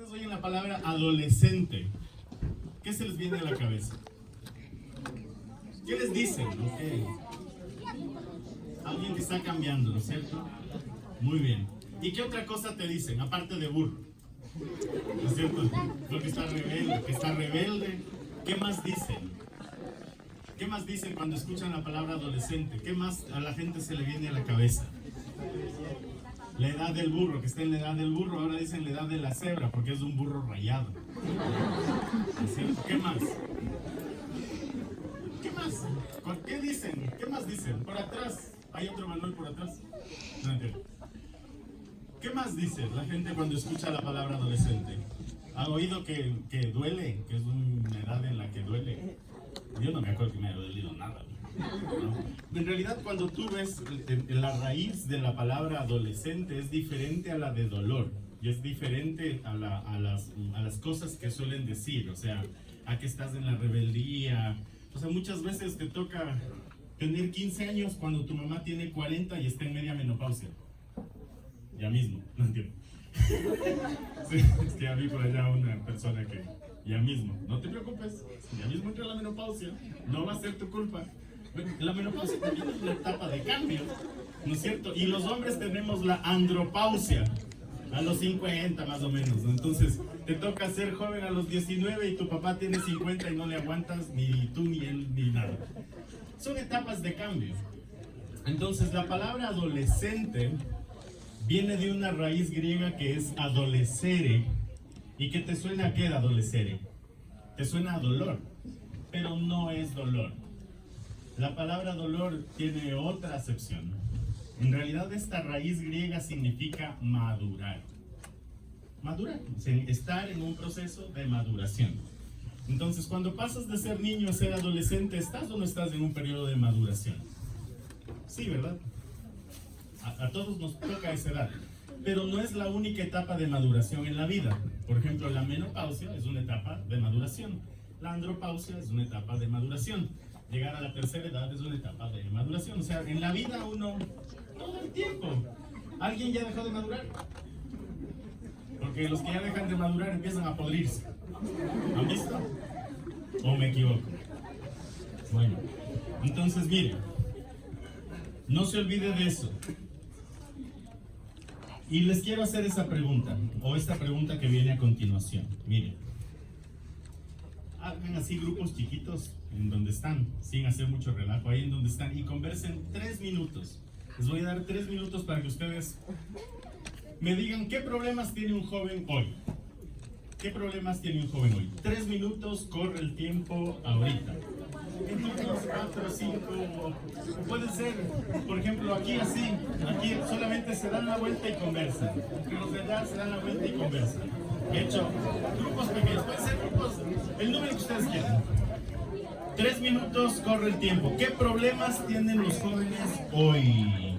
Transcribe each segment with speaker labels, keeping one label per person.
Speaker 1: ustedes oyen la palabra adolescente, ¿qué se les viene a la cabeza? ¿Qué les dicen? Okay. Alguien que está cambiando, ¿no es cierto? Muy bien. ¿Y qué otra cosa te dicen, aparte de burro? ¿No es cierto? Porque está rebelde. ¿Qué más dicen? ¿Qué más dicen cuando escuchan la palabra adolescente? ¿Qué más a la gente se le viene a la cabeza? La edad del burro, que está en la edad del burro, ahora dicen la edad de la cebra, porque es un burro rayado. ¿No es cierto? ¿Qué más? ¿Qué más? ¿Qué dicen? ¿Qué más dicen? Por atrás. ¿Hay otro Manuel por atrás? No entiendo. ¿Qué más dice la gente cuando escucha la palabra adolescente? ¿Ha oído que duele? Que es una edad en la que duele. Yo no me acuerdo que me haya dolido nada, ¿no? En realidad, cuando tú ves la raíz de la palabra adolescente es diferente a la de dolor. Y es diferente a las cosas que suelen decir. O sea, a que estás en la rebeldía. O sea, muchas veces te toca tener 15 años cuando tu mamá tiene 40 y está en media menopausia. Ya mismo, no entiendo. Sí, es que ya vi por allá una persona que ya mismo, no te preocupes, ya mismo entra la menopausia, no va a ser tu culpa. La menopausia también es una etapa de cambio, ¿no es cierto? Y los hombres tenemos la andropausia a los 50 más o menos, ¿no? Entonces te toca ser joven a los 19 y tu papá tiene 50 y no le aguantas ni tú ni él ni nada. Son etapas de cambio. Entonces la palabra adolescente viene de una raíz griega que es adolecere. ¿Y qué te suena a qué de adolecere? Te suena a dolor, pero no es dolor. La palabra dolor tiene otra acepción. En realidad esta raíz griega significa madurar. Madurar, o sea, estar en un proceso de maduración. Entonces cuando pasas de ser niño a ser adolescente, ¿estás o no estás en un periodo de maduración? Sí, ¿verdad? A todos nos toca esa edad, pero no es la única etapa de maduración en la vida. Por ejemplo, la menopausia es una etapa de maduración, la andropausia es una etapa de maduración, llegar a la tercera edad es una etapa de maduración. O sea, en la vida uno, todo el tiempo. ¿Alguien ya dejó de madurar? Porque los que ya dejan de madurar empiezan a podrirse. ¿Han visto? ¿O me equivoco? Bueno, entonces miren, no se olvide de eso. Y les quiero hacer esa pregunta, o esta pregunta que viene a continuación. Miren, hagan así grupos chiquitos en donde están, sin hacer mucho relajo, ahí en donde están, y conversen 3 minutos. Les voy a dar 3 minutos para que ustedes me digan qué problemas tiene un joven hoy. ¿Qué problemas tiene un joven hoy? 3 minutos, corre el tiempo ahorita. Entre los 4 o 5, puede ser, por ejemplo, aquí así, aquí solamente se dan la vuelta y conversan. Entre los de allá se dan la vuelta y conversan. De hecho, grupos pequeños, pueden ser grupos, el número que ustedes quieran. 3 minutos, corre el tiempo. ¿Qué problemas tienen los jóvenes hoy?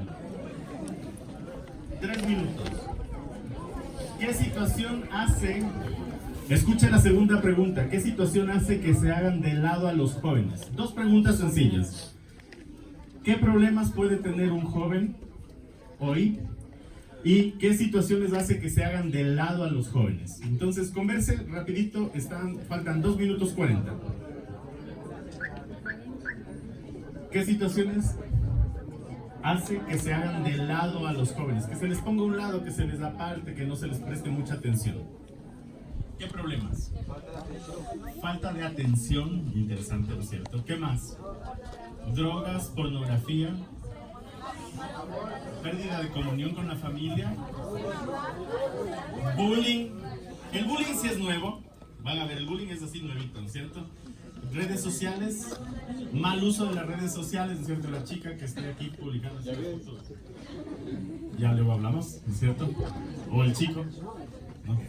Speaker 1: 3 minutos. ¿Qué situación hace? Escucha la segunda pregunta. ¿Qué situación hace que se hagan de lado a los jóvenes? 2 preguntas sencillas. ¿Qué problemas puede tener un joven hoy? ¿Y qué situaciones hace que se hagan de lado a los jóvenes? Entonces, converse rapidito. Faltan 2 minutos 40. ¿Qué situaciones hace que se hagan de lado a los jóvenes? Que se les ponga a un lado, que se les aparte, que no se les preste mucha atención. ¿Qué problemas? Falta de atención, interesante, ¿no es cierto? ¿Qué más? Drogas, pornografía, pérdida de comunión con la familia, bullying. El bullying sí es nuevo, van a ver, el bullying es así nuevito, ¿no es cierto? Redes sociales, mal uso de las redes sociales, ¿no es cierto? La chica que está aquí publicando las fotos, ya luego hablamos, ¿no es cierto? O el chico, ¿no?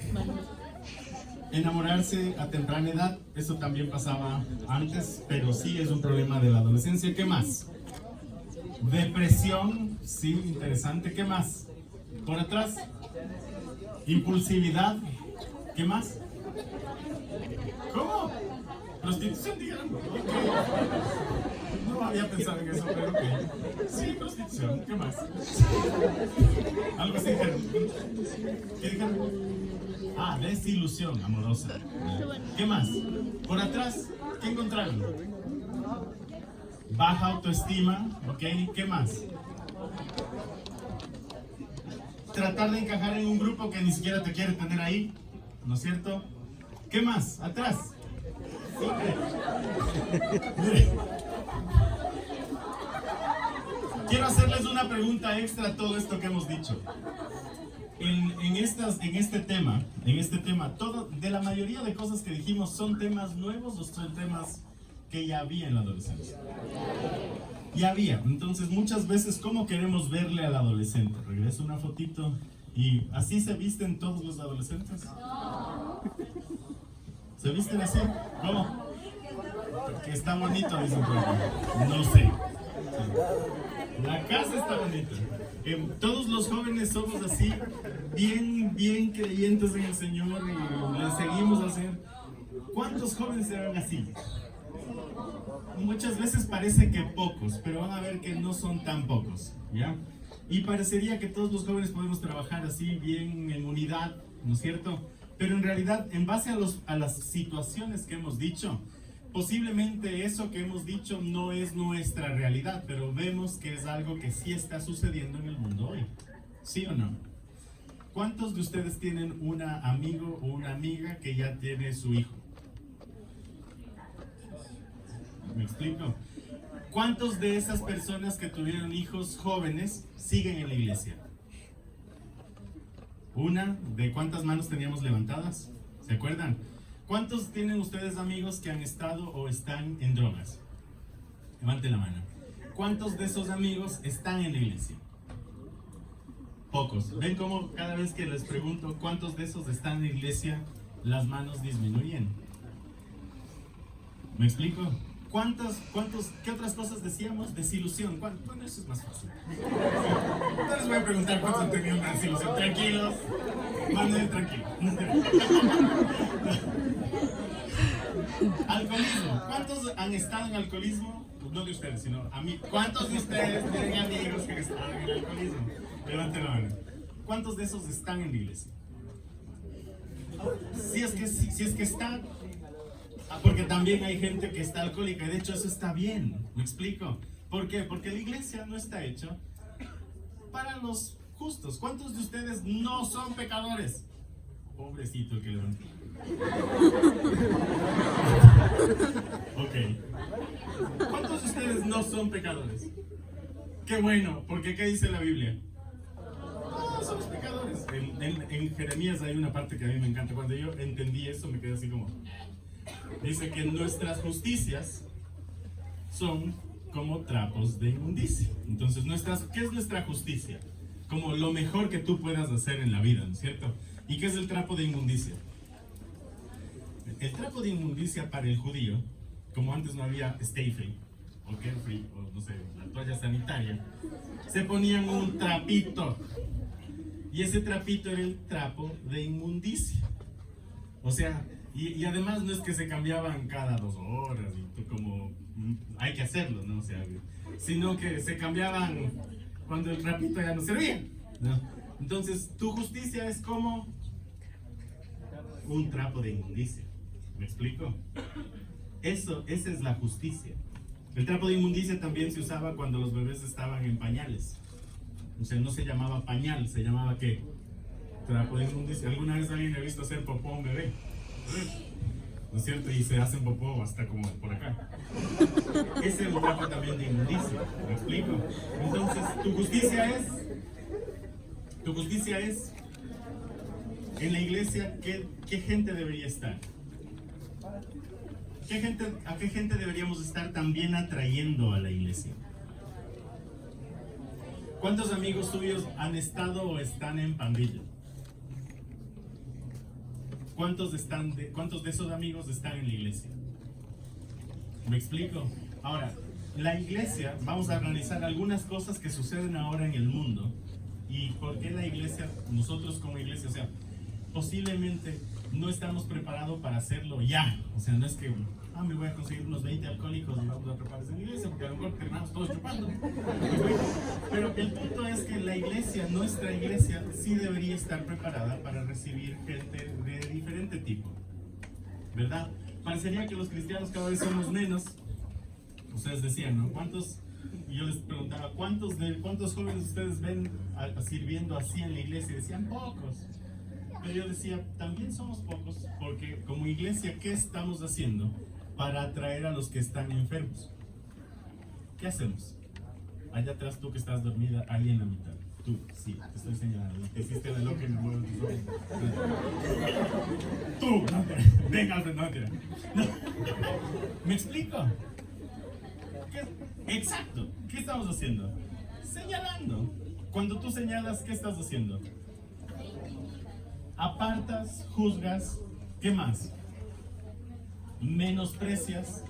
Speaker 1: Enamorarse a temprana edad, eso también pasaba antes, pero sí es un problema de la adolescencia. ¿Qué más? Depresión, sí, interesante. ¿Qué más? Por atrás, impulsividad. ¿Qué más? ¿Cómo? Prostitución, dijeron. No no había pensado en eso, pero ok. Sí, prostitución, ¿qué más? Algo así dijeron. ¿Qué dijeron? Ah, desilusión amorosa. ¿Qué más? Por atrás, ¿qué encontraron? Baja autoestima, ¿ok? ¿Qué más? Tratar de encajar en un grupo que ni siquiera te quiere tener ahí, ¿no es cierto? ¿Qué más? Atrás. Quiero hacerles una pregunta extra a todo esto que hemos dicho. En este tema, todo, de la mayoría de cosas que dijimos, ¿son temas nuevos o son temas que ya había en la adolescencia? Ya había. Entonces, muchas veces, ¿cómo queremos verle al adolescente? Regreso una fotito y ¿así se visten todos los adolescentes? ¿Se visten así? ¿Cómo? Porque está bonito, dicen por aquí. No sé. La casa está bonita. Todos los jóvenes somos así, bien creyentes en el Señor y le seguimos a hacer. ¿Cuántos jóvenes serán así? Muchas veces parece que pocos, pero van a ver que no son tan pocos, ¿ya? Y parecería que todos los jóvenes podemos trabajar así, bien en unidad, ¿no es cierto? Pero en realidad, en base a las situaciones que hemos dicho, posiblemente eso que hemos dicho no es nuestra realidad, pero vemos que es algo que sí está sucediendo en el mundo hoy. ¿Sí o no? ¿Cuántos de ustedes tienen un amigo o una amiga que ya tiene su hijo? ¿Me explico? ¿Cuántos de esas personas que tuvieron hijos jóvenes siguen en la iglesia? ¿Una? ¿De cuántas manos teníamos levantadas? ¿Se acuerdan? ¿Cuántos tienen ustedes amigos que han estado o están en drogas? Levanten la mano. ¿Cuántos de esos amigos están en la iglesia? Pocos. ¿Ven cómo cada vez que les pregunto cuántos de esos están en la iglesia, las manos disminuyen? ¿Me explico? ¿Qué otras cosas decíamos? Desilusión. Bueno, eso es más fácil. No les voy a preguntar cuántos han tenido una desilusión. Tranquilos. Manden tranquilo. Alcoholismo. ¿Cuántos han estado en alcoholismo? Pues no de ustedes, sino a mí. ¿Cuántos de ustedes tienen amigos que están en alcoholismo? Levanten la mano. ¿Cuántos de esos están en la iglesia? Si es que están. Porque también hay gente que está alcohólica, y de hecho eso está bien, ¿me explico? ¿Por qué? Porque la iglesia no está hecha para los justos. ¿Cuántos de ustedes no son pecadores? Pobrecito el que levantó. Ok. ¿Cuántos de ustedes no son pecadores? Qué bueno, porque ¿qué dice la Biblia? No somos pecadores. En Jeremías hay una parte que a mí me encanta. Cuando yo entendí eso me quedé así como... Dice que nuestras justicias son como trapos de inmundicia. Entonces, ¿qué es nuestra justicia? Como lo mejor que tú puedas hacer en la vida, ¿no es cierto? ¿Y qué es el trapo de inmundicia? El trapo de inmundicia para el judío, como antes no había Stay Free, o Carefree, o no sé, la toalla sanitaria, se ponían un trapito. Y ese trapito era el trapo de inmundicia. O sea... Y además no es que se cambiaban cada 2 horas, y como hay que hacerlo, ¿no? O sea, sino que se cambiaban cuando el trapito ya no servía, ¿no? Entonces, tu justicia es como un trapo de inmundicia. ¿Me explico? Esa es la justicia. El trapo de inmundicia también se usaba cuando los bebés estaban en pañales. O sea, no se llamaba pañal, se llamaba ¿qué? Trapo de inmundicia. ¿Alguna vez alguien ha visto hacer popó a un bebé? ¿No es cierto? Y se hacen popó hasta como por acá. Ese es el trapo también de inmundicia. ¿Me explico? Entonces, tu justicia es en la iglesia, ¿qué gente debería estar? ¿A qué gente deberíamos estar también atrayendo a la iglesia? ¿Cuántos amigos tuyos han estado o están en pandilla? ¿Cuántos de esos amigos están en la iglesia? ¿Me explico? Ahora, la iglesia, vamos a analizar algunas cosas que suceden ahora en el mundo y por qué la iglesia, nosotros como iglesia, o sea, posiblemente no estamos preparados para hacerlo ya. O sea, no es que, me voy a conseguir unos 20 alcohólicos y vamos a prepararse en la iglesia, porque a lo mejor terminamos todos chupando. Pero el punto es que la iglesia, nuestra iglesia, sí debería estar preparada para recibir gente de diferente tipo, ¿verdad? Parecería que los cristianos cada vez somos menos. Ustedes decían, ¿no? Y yo les preguntaba, ¿cuántos jóvenes ustedes ven sirviendo así en la iglesia? Y decían, pocos. Pero yo decía, también somos pocos, porque como iglesia, ¿qué estamos haciendo para atraer a los que están enfermos? ¿Qué hacemos? Allá atrás, tú que estás dormida, ahí en la mitad. Tú, sí, te estoy señalando. Te hiciste de lo que me mueve tus ojos. Tú, no, venga, no, no. ¿Me explico? Exacto. ¿Qué estamos haciendo? Señalando. Cuando tú señalas, ¿qué estás haciendo? Apartas, juzgas, ¿qué más? Menosprecias.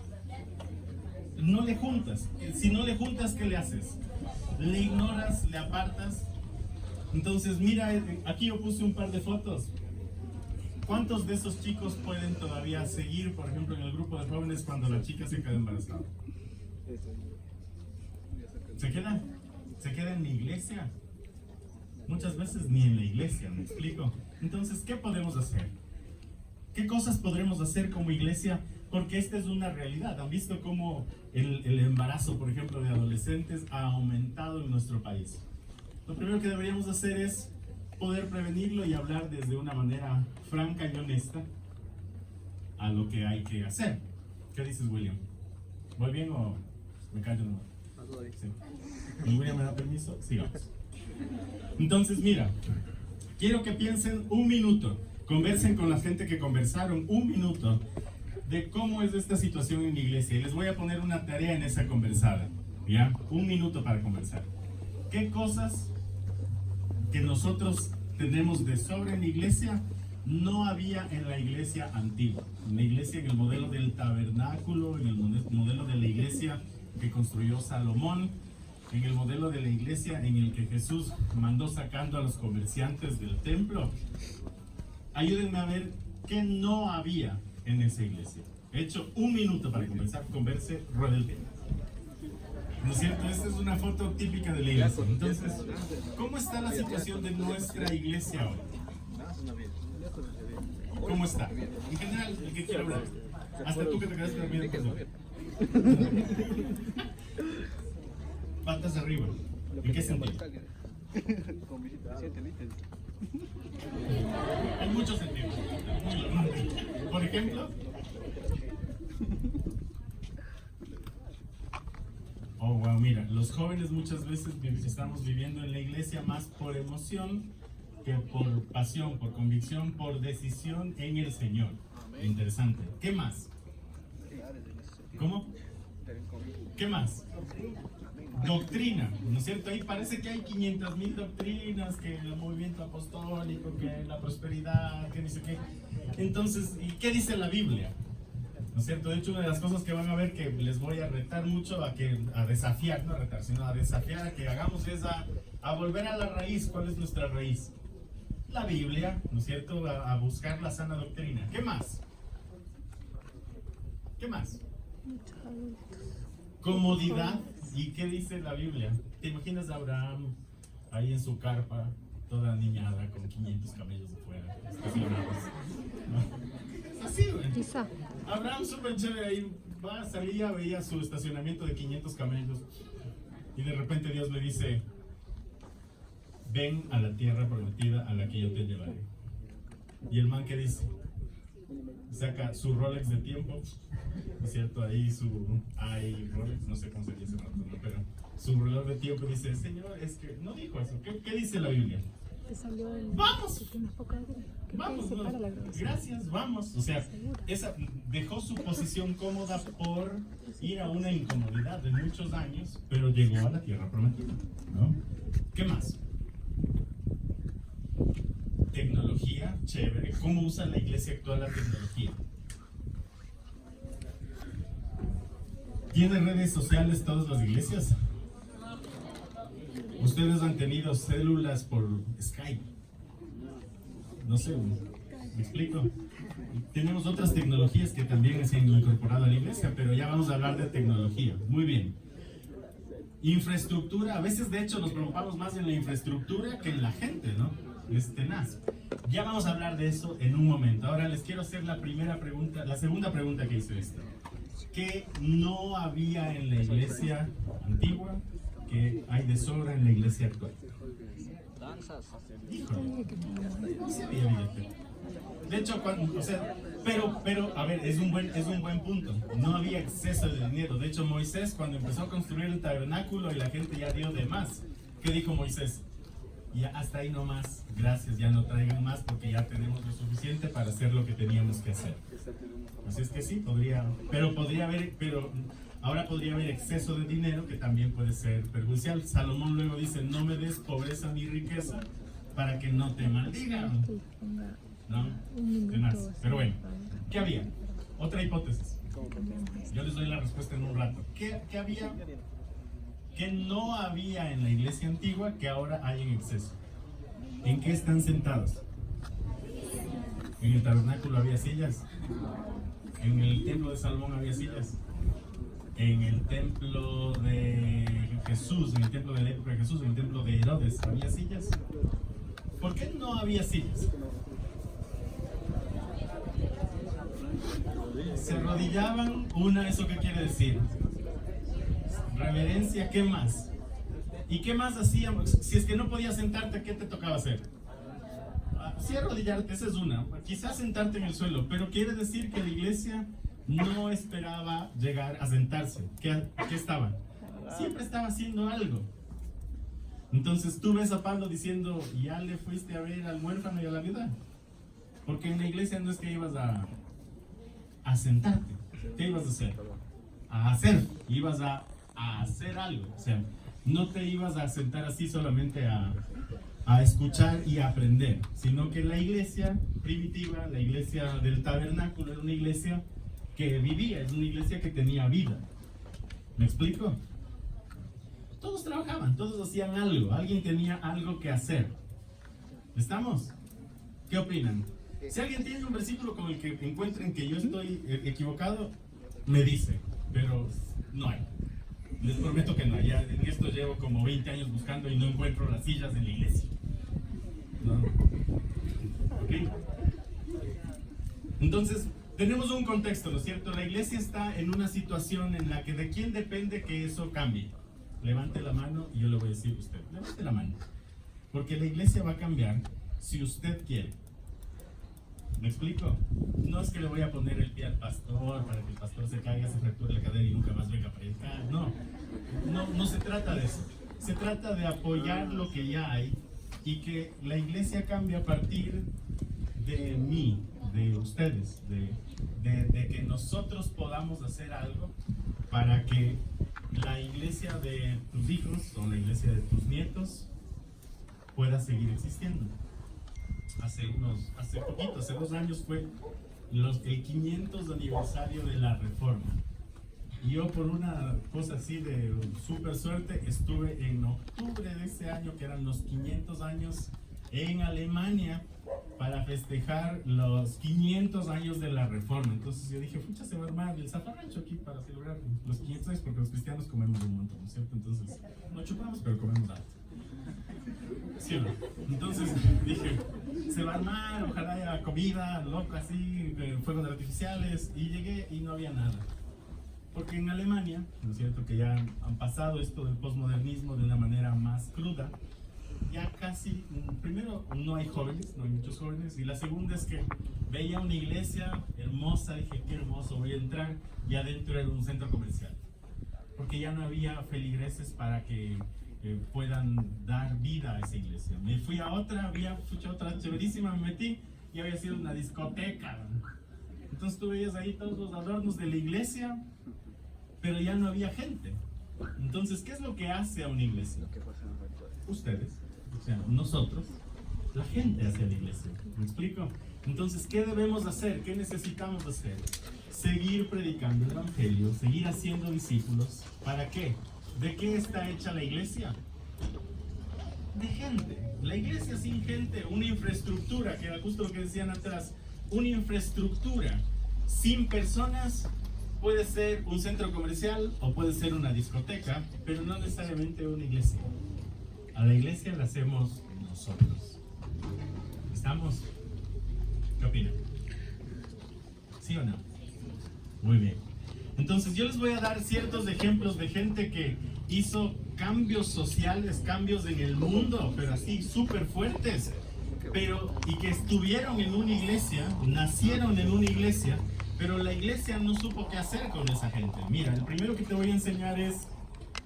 Speaker 1: No le juntas. Si no le juntas, ¿qué le haces? Le ignoras, le apartas. Entonces, mira, aquí yo puse un par de fotos. ¿Cuántos de esos chicos pueden todavía seguir, por ejemplo, en el grupo de jóvenes cuando la chica se queda embarazada? ¿Se queda en la iglesia? Muchas veces ni en la iglesia, ¿me explico? Entonces, ¿qué podemos hacer? ¿Qué cosas podremos hacer como iglesia? Porque esta es una realidad. ¿Han visto cómo el embarazo, por ejemplo, de adolescentes ha aumentado en nuestro país? Lo primero que deberíamos hacer es poder prevenirlo y hablar desde una manera franca y honesta a lo que hay que hacer. ¿Qué dices, William? ¿Voy bien o me callo nomás? Sí. ¿Y William me da permiso? Sigamos. Entonces, mira, quiero que piensen un minuto, conversen con la gente que conversaron un minuto de cómo es esta situación en la iglesia. Y les voy a poner una tarea en esa conversada, ¿ya? Un minuto para conversar. ¿Qué cosas que nosotros tenemos de sobra en la iglesia no había en la iglesia antigua? En la iglesia, en el modelo del tabernáculo, en el modelo de la iglesia que construyó Salomón, en el modelo de la iglesia en el que Jesús mandó sacando a los comerciantes del templo. Ayúdenme a ver qué no había en esa iglesia. He hecho un minuto para conversar, converse, rueda el tema. ¿No es cierto? Esta es una foto típica de la iglesia. Entonces, ¿cómo está la situación de nuestra iglesia hoy? ¿Cómo está? En general, el que quiera hablar. Hasta tú que te quedaste dormido. Patas arriba. ¿En qué sentido? Hay muchos sentidos. Por ejemplo, wow, mira, los jóvenes muchas veces estamos viviendo en la iglesia más por emoción que por pasión, por convicción, por decisión en el Señor. Interesante. ¿Qué más? ¿Cómo? ¿Qué más? Doctrina, ¿no es cierto? Ahí parece que hay 500,000 doctrinas, que el movimiento apostólico, que la prosperidad, que dice que... Entonces, ¿y qué dice la Biblia? ¿No es cierto? De hecho, una de las cosas que van a ver que les voy a retar mucho, a desafiar, no a retar, sino a desafiar a que hagamos es a volver a la raíz. ¿Cuál es nuestra raíz? La Biblia, ¿no es cierto? A buscar la sana doctrina. ¿Qué más? ¿Qué más? Comodidad. ¿Y qué dice la Biblia? ¿Te imaginas a Abraham ahí en su carpa, toda niñada, con 500 camellos afuera? ¿No? Así, güey. Abraham súper chévere ahí, salía, veía su estacionamiento de 500 camellos y de repente Dios le dice: ven a la tierra prometida a la que yo te llevaré. Y el man, ¿qué dice? Saca su Rolex de tiempo, ¿no es cierto? Ahí su Rolex, no sé cómo se dice, ¿no? Pero su reloj de tiempo dice: Señor, es que no dijo eso. ¿Qué dice la Biblia? ¡Vamos! Vamos, no, gracias, vamos. O sea, dejó su posición cómoda por ir a una incomodidad de muchos años, pero llegó a la tierra prometida, ¿no? ¿Qué más? Tecnología, chévere. ¿Cómo usa la iglesia actual la tecnología? ¿Tienen redes sociales todas las iglesias? Ustedes han tenido células por Skype. no sé, ¿me explico? Tenemos otras tecnologías que también se han incorporado a la iglesia, pero ya vamos a hablar de tecnología. Muy bien. Infraestructura, a veces de hecho nos preocupamos más en la infraestructura que en la gente, ¿no? Es tenaz. Ya vamos a hablar de eso en un momento. Ahora les quiero hacer la primera pregunta, la segunda pregunta que hice esta. ¿Qué no había en la iglesia antigua que hay de sobra en la iglesia actual? Híjole, no sabía, fíjate. De hecho, cuando, o sea, pero, a ver, es un buen punto. No había exceso de dinero. De hecho, Moisés, cuando empezó a construir el tabernáculo y la gente ya dio de más, ¿qué dijo Moisés? Ya hasta ahí nomás, gracias, ya no traigan más porque ya tenemos lo suficiente para hacer lo que teníamos que hacer. Así es que sí, pero ahora podría haber exceso de dinero que también puede ser perjudicial. Salomón luego dice, no me des pobreza ni riqueza para que no te maldigan. ¿No? Demás. Pero bueno, ¿qué había? Otra hipótesis. Yo les doy la respuesta en un rato. ¿Qué había? ¿Qué no había en la iglesia antigua que ahora hay en exceso? ¿En qué están sentados? ¿En el tabernáculo había sillas? ¿En el templo de Salomón había sillas? ¿En el templo de Jesús, en el templo de la época de Jesús, en el templo de Herodes había sillas? ¿Por qué no había sillas? Se arrodillaban, ¿eso qué quiere decir? Reverencia, ¿qué más? ¿Y qué más hacíamos? Si es que no podías sentarte, ¿qué te tocaba hacer? Sí, arrodillarte, esa es una. Quizás sentarte en el suelo, pero quiere decir que la iglesia no esperaba llegar a sentarse. ¿Qué estaba? Siempre estaba haciendo algo. Entonces tú ves a Pablo diciendo, ¿ya le fuiste a ver al huérfano y a la viuda? Porque en la iglesia no es que ibas a sentarte. ¿Qué ibas a hacer? Ibas a hacer algo. O sea, no te ibas a sentar así solamente a escuchar y a aprender, sino que la iglesia primitiva, la iglesia del tabernáculo, era una iglesia que vivía, es una iglesia que tenía vida. ¿Me explico? Todos trabajaban, todos hacían algo, alguien tenía algo que hacer. ¿Estamos? ¿Qué opinan? Si alguien tiene un versículo con el que encuentren que yo estoy equivocado, me dice, pero no hay. Les prometo que no. Ya en esto llevo como 20 años buscando y no encuentro las sillas en la iglesia. ¿No? ¿Ok? Entonces, tenemos un contexto, ¿no es cierto? La iglesia está en una situación en la que de quién depende que eso cambie. Levante la mano y yo le voy a decir a usted. Levante la mano. Porque la iglesia va a cambiar si usted quiere. ¿Me explico? No es que le voy a poner el pie al pastor para que el pastor se caiga, se fracture la cadera y nunca más venga a predicar. No se trata de eso. Se trata de apoyar lo que ya hay y que la iglesia cambie a partir de mí, de ustedes, de que nosotros podamos hacer algo para que la iglesia de tus hijos o la iglesia de tus nietos pueda seguir existiendo. Hace 2 años fue el 500 aniversario de la Reforma. Y yo, por una cosa así de súper suerte, estuve en octubre de ese año, que eran los 500 años, en Alemania para festejar los 500 años de la Reforma. Entonces yo dije, pucha, se va a armar el zafarrancho aquí para celebrar los 500 años, porque los cristianos comemos un montón, ¿no es cierto? Entonces, no chupamos, pero comemos alto. ¿Sí o no? Entonces dije, se va a armar, ojalá haya comida, loco así, fuegos artificiales, y llegué y no había nada. Porque en Alemania, ¿no es cierto?, que ya han pasado esto del posmodernismo de una manera más cruda, ya casi, primero, no hay jóvenes, no hay muchos jóvenes, y la segunda es que veía una iglesia hermosa, dije, qué hermoso, voy a entrar, y adentro era un centro comercial. Porque ya no había feligreses para que puedan dar vida a esa iglesia. Me fui a otra, había otra chéverísima, me metí y había sido una discoteca. Entonces tú veías ahí todos los adornos de la iglesia, pero ya no había gente. Entonces, ¿qué es lo que hace a una iglesia? Ustedes, o sea, nosotros, la gente hace a la iglesia. ¿Me explico? Entonces, ¿qué debemos hacer? ¿Qué necesitamos hacer? Seguir predicando el evangelio, seguir haciendo discípulos. ¿Para qué? ¿De qué está hecha la iglesia? de gente. La iglesia sin gente, una infraestructura, que era justo lo que decían atrás, una infraestructura sin personas puede ser un centro comercial o puede ser una discoteca, pero no necesariamente una iglesia. A la iglesia la hacemos nosotros. ¿Estamos? ¿Qué opinan? ¿Sí o no? Muy bien. Entonces yo les voy a dar ciertos ejemplos de gente que hizo cambios sociales, cambios en el mundo, pero así súper fuertes, y que estuvieron en una iglesia, nacieron en una iglesia, pero la iglesia no supo qué hacer con esa gente. Mira, el primero que te voy a enseñar es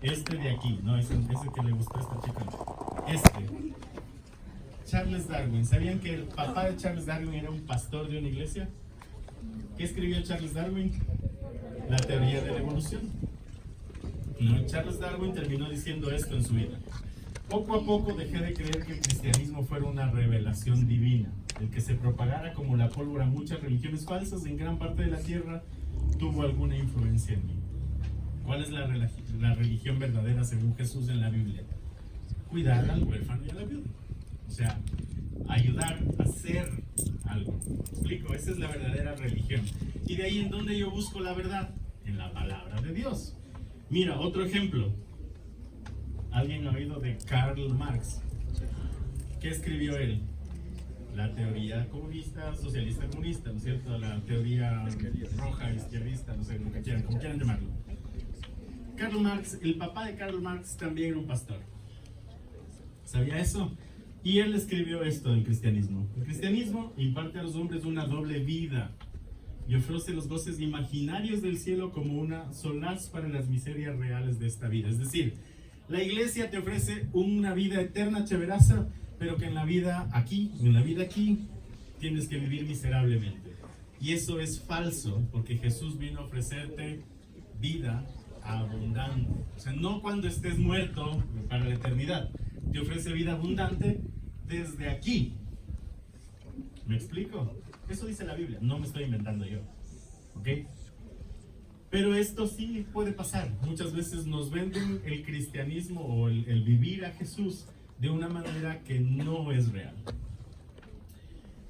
Speaker 1: este de aquí, no, ese que le gustó a esta chica. Charles Darwin. ¿Sabían que el papá de Charles Darwin era un pastor de una iglesia? ¿Qué escribió Charles Darwin? La teoría de la evolución. No, Charles Darwin terminó diciendo esto en su vida. Poco a poco dejé de creer que el cristianismo fuera una revelación divina. El que se propagara como la pólvora muchas religiones falsas en gran parte de la tierra tuvo alguna influencia en mí. ¿Cuál es la religión verdadera según Jesús en la Biblia? Cuidar al huérfano y a la viuda. O sea, ayudar a hacer algo. ¿Me explico? Esa es la verdadera religión. Y de ahí en donde yo busco la verdad, en la palabra de Dios. Mira, otro ejemplo. ¿Alguien ha oído de Karl Marx? ¿Qué escribió él? La teoría comunista, socialista comunista, ¿no es cierto? La teoría roja, izquierdista, no sé, como quieran llamarlo. Karl Marx, el papá de Karl Marx también era un pastor. ¿Sabía eso? Y él escribió esto del cristianismo. El cristianismo imparte a los hombres una doble vida y ofrece los goces imaginarios del cielo como una solaz para las miserias reales de esta vida. Es decir, la iglesia te ofrece una vida eterna chéveraza, pero que en la vida aquí, tienes que vivir miserablemente. Y eso es falso, porque Jesús vino a ofrecerte vida abundante. O sea, no cuando estés muerto para la eternidad. Te ofrece vida abundante desde aquí. ¿Me explico? Eso dice la Biblia, no me estoy inventando yo. ¿Ok? Pero esto sí puede pasar. Muchas veces nos venden el cristianismo o el vivir a Jesús de una manera que no es real.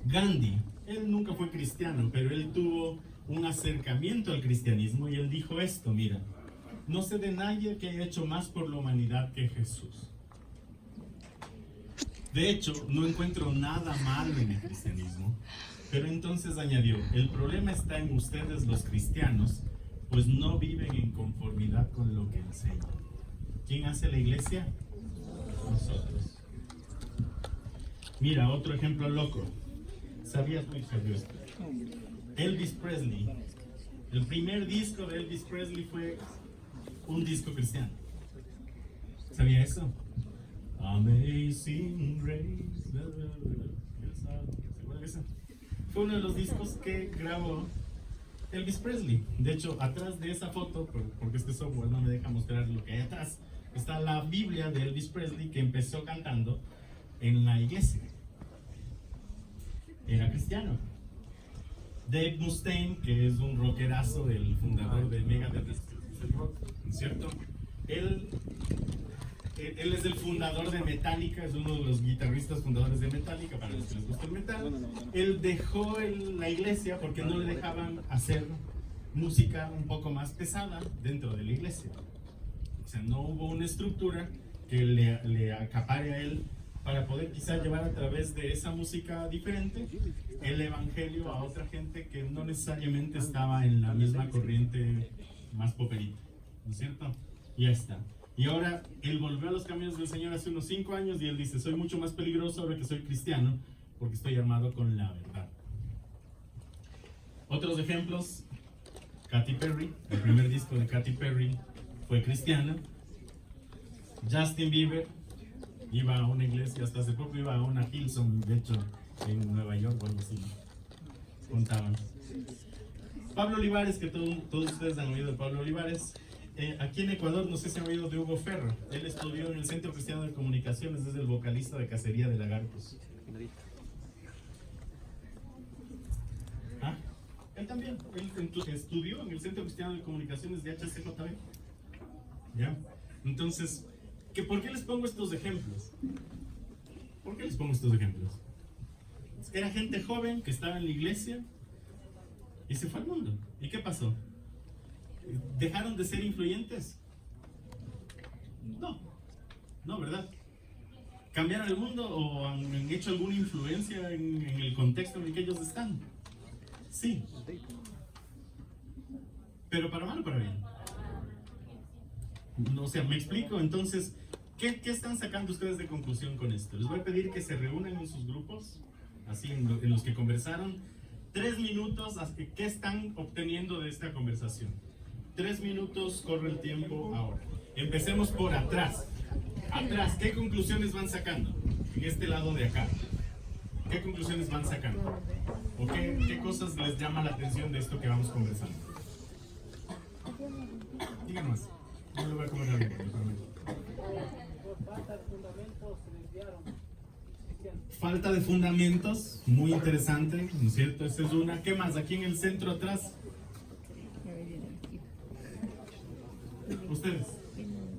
Speaker 1: Gandhi, él nunca fue cristiano, pero él tuvo un acercamiento al cristianismo y él dijo esto, mira, no sé de nadie que haya hecho más por la humanidad que Jesús. De hecho, no encuentro nada malo en el cristianismo, pero entonces añadió, el problema está en ustedes los cristianos, pues no viven en conformidad con lo que enseñan. ¿Quién hace la iglesia? Nosotros. Mira, otro ejemplo loco. ¿Sabías esto? Elvis Presley. El primer disco de Elvis Presley fue un disco cristiano. ¿Sabía eso? Amazing Grace. ¿Seguro que eso? Fue uno de los discos que grabó Elvis Presley. De hecho, atrás de esa foto, porque este software no me deja mostrar lo que hay atrás, está la Biblia de Elvis Presley que empezó cantando en la iglesia. Era cristiano. Dave Mustaine, que es un rockerazo, el fundador de Megadeth, ¿cierto? Él es el fundador de Metallica, es uno de los guitarristas fundadores de Metallica, para los que les gusta el metal. Él dejó la iglesia porque no le dejaban hacer música un poco más pesada dentro de la iglesia. O sea, no hubo una estructura que le acapare a él para poder quizá llevar a través de esa música diferente el evangelio a otra gente que no necesariamente estaba en la misma corriente más poperita, ¿no es cierto? Y ya está. Y ahora él volvió a los caminos del Señor hace unos 5 años y él dice, soy mucho más peligroso ahora que soy cristiano porque estoy armado con la verdad. Otros ejemplos, Katy Perry, el primer disco de Katy Perry fue cristiano. Justin Bieber iba a una iglesia, hasta hace poco iba a una Hillsong, de hecho, en Nueva York o algo así, contaban. Pablo Olivares, que todos ustedes han oído de Pablo Olivares. Aquí en Ecuador, no sé si han oído de Hugo Ferro. Él estudió en el Centro Cristiano de Comunicaciones, es el vocalista de Cacería de Lagartos. ¿Ah? Él también, él estudió en el Centro Cristiano de Comunicaciones de HCJB. ¿Ya? Entonces, ¿por qué les pongo estos ejemplos? pongo estos ejemplos. Era gente joven que estaba en la iglesia y se fue al mundo. ¿Y qué pasó? ¿Dejaron de ser influyentes? No, no, ¿verdad? ¿Cambiaron el mundo o han hecho alguna influencia en el contexto en el que ellos están? Sí. Pero para mal o para bien. No, o sea, me explico. Entonces, ¿qué están sacando ustedes de conclusión con esto? Les voy a pedir que se reúnan en sus grupos, así en los que conversaron. 3 minutos, ¿qué están obteniendo de esta conversación? 3 minutos, corre el tiempo ahora. Empecemos por atrás. Atrás, ¿qué conclusiones van sacando? En este lado de acá. ¿Qué conclusiones van sacando? ¿O qué cosas les llama la atención de esto que vamos conversando? Díganos. No le voy a comer la lengua, lo prometo. Falta de fundamentos, muy interesante, ¿no es cierto? Esa es una. ¿Qué más? Aquí en el centro atrás. Ustedes.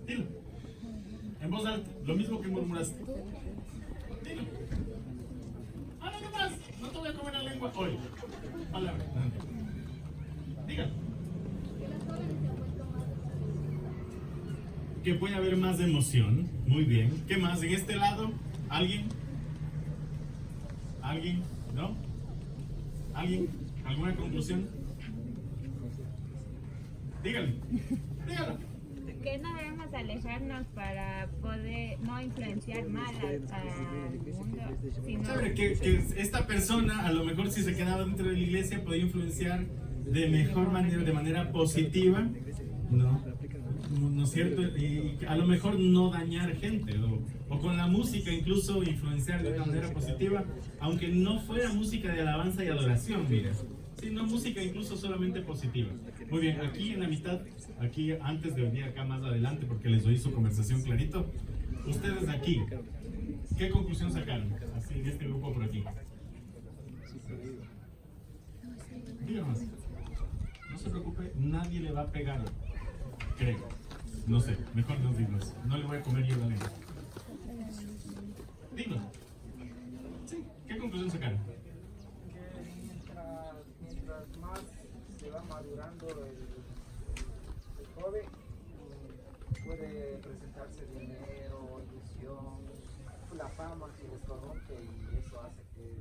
Speaker 1: Dilo. En voz alta, lo mismo que murmuraste. Dilo. Ah, no, ¿qué más? No te voy a comer la lengua hoy. Palabra. Dígalo. Que puede haber más emoción. Muy bien. ¿Qué más? En este lado, ¿alguien? ¿Alguien? ¿No? ¿Alguien? ¿Alguna conclusión? Dígale. Dígalo.
Speaker 2: Que no debemos alejarnos para poder no influenciar mal al mundo, sino...
Speaker 1: ¿Sabe que esta persona, a lo mejor si se quedaba dentro de la iglesia, podía influenciar de mejor manera, de manera positiva? ¿No es cierto? Y a lo mejor no dañar gente, o con la música incluso influenciar de una manera positiva, aunque no fuera música de alabanza y adoración, mira, sino música incluso solamente positiva. Muy bien, aquí en la mitad, aquí antes de venir acá más adelante, porque les oí su conversación clarito, ustedes aquí, ¿qué conclusión sacaron? Así en este grupo por aquí. Díganos, no se preocupe, nadie le va a pegar, creo. No sé, mejor no digo eso. No le voy a comer yo la lengua. Dilo. Sí, ¿qué conclusión sacaron?
Speaker 3: Que mientras más se va madurando el joven, puede presentarse dinero, ilusión, la fama que les corrompe y eso hace que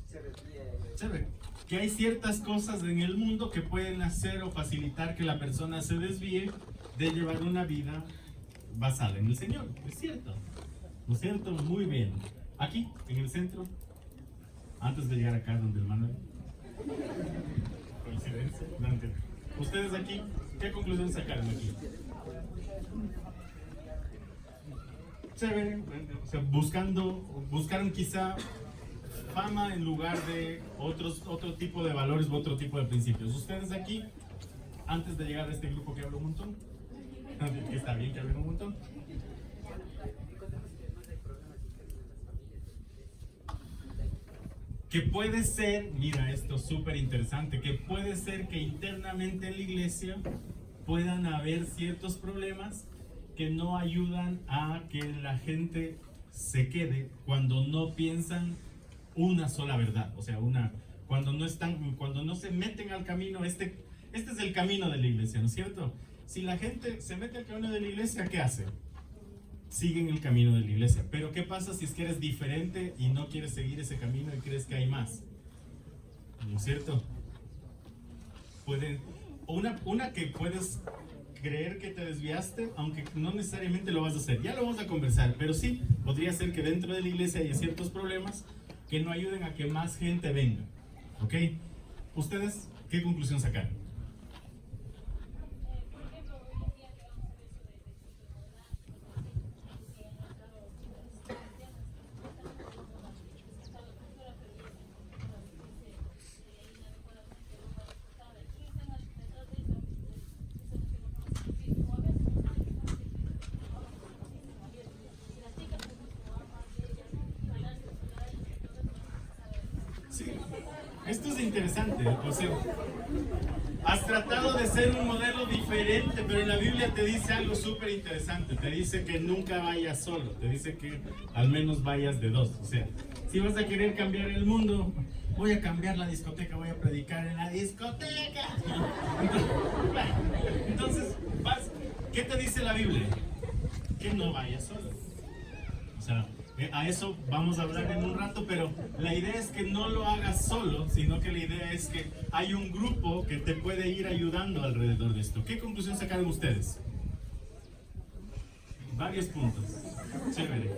Speaker 3: se desvíe.
Speaker 1: Chévere. Que hay ciertas cosas en el mundo que pueden hacer o facilitar que la persona se desvíe de llevar una vida basada en el Señor. Es cierto. ¿No es cierto? Muy bien. Aquí, en el centro, antes de llegar acá donde el Manuel. Coincidencia. No entiendo. Ustedes aquí, ¿qué conclusión sacaron aquí? Chévere. O sea, buscaron quizá fama en lugar de otro tipo de valores u otro tipo de principios. Ustedes aquí, antes de llegar a este grupo que habla un montón, está bien que hablen un montón. Que puede ser, mira esto súper interesante, que puede ser que internamente en la iglesia puedan haber ciertos problemas que no ayudan a que la gente se quede cuando no piensan una sola verdad, o sea, cuando no se meten al camino, este es el camino de la iglesia, ¿no es cierto? Si la gente se mete al camino de la iglesia, ¿qué hace? Siguen el camino de la iglesia. Pero ¿qué pasa si es que eres diferente y no quieres seguir ese camino y crees que hay más? ¿No es cierto? Una que puedes creer que te desviaste, aunque no necesariamente lo vas a hacer. Ya lo vamos a conversar, pero sí, podría ser que dentro de la iglesia haya ciertos problemas que no ayuden a que más gente venga. ¿Ok? ¿Ustedes qué conclusión sacaron? Sí, esto es interesante, o sea, has tratado de ser un modelo diferente, pero en la Biblia te dice algo súper interesante, te dice que nunca vayas solo, te dice que al menos vayas de dos, o sea, Si vas a querer cambiar el mundo, voy a cambiar la discoteca, voy a predicar en la discoteca. Entonces, ¿qué te dice la Biblia? Que no vayas solo. O sea, a eso vamos a hablar en un rato, pero la idea es que no lo hagas solo, sino que la idea es que hay un grupo que te puede ir ayudando alrededor de esto. ¿Qué conclusión sacaron ustedes? Varios puntos. Chévere.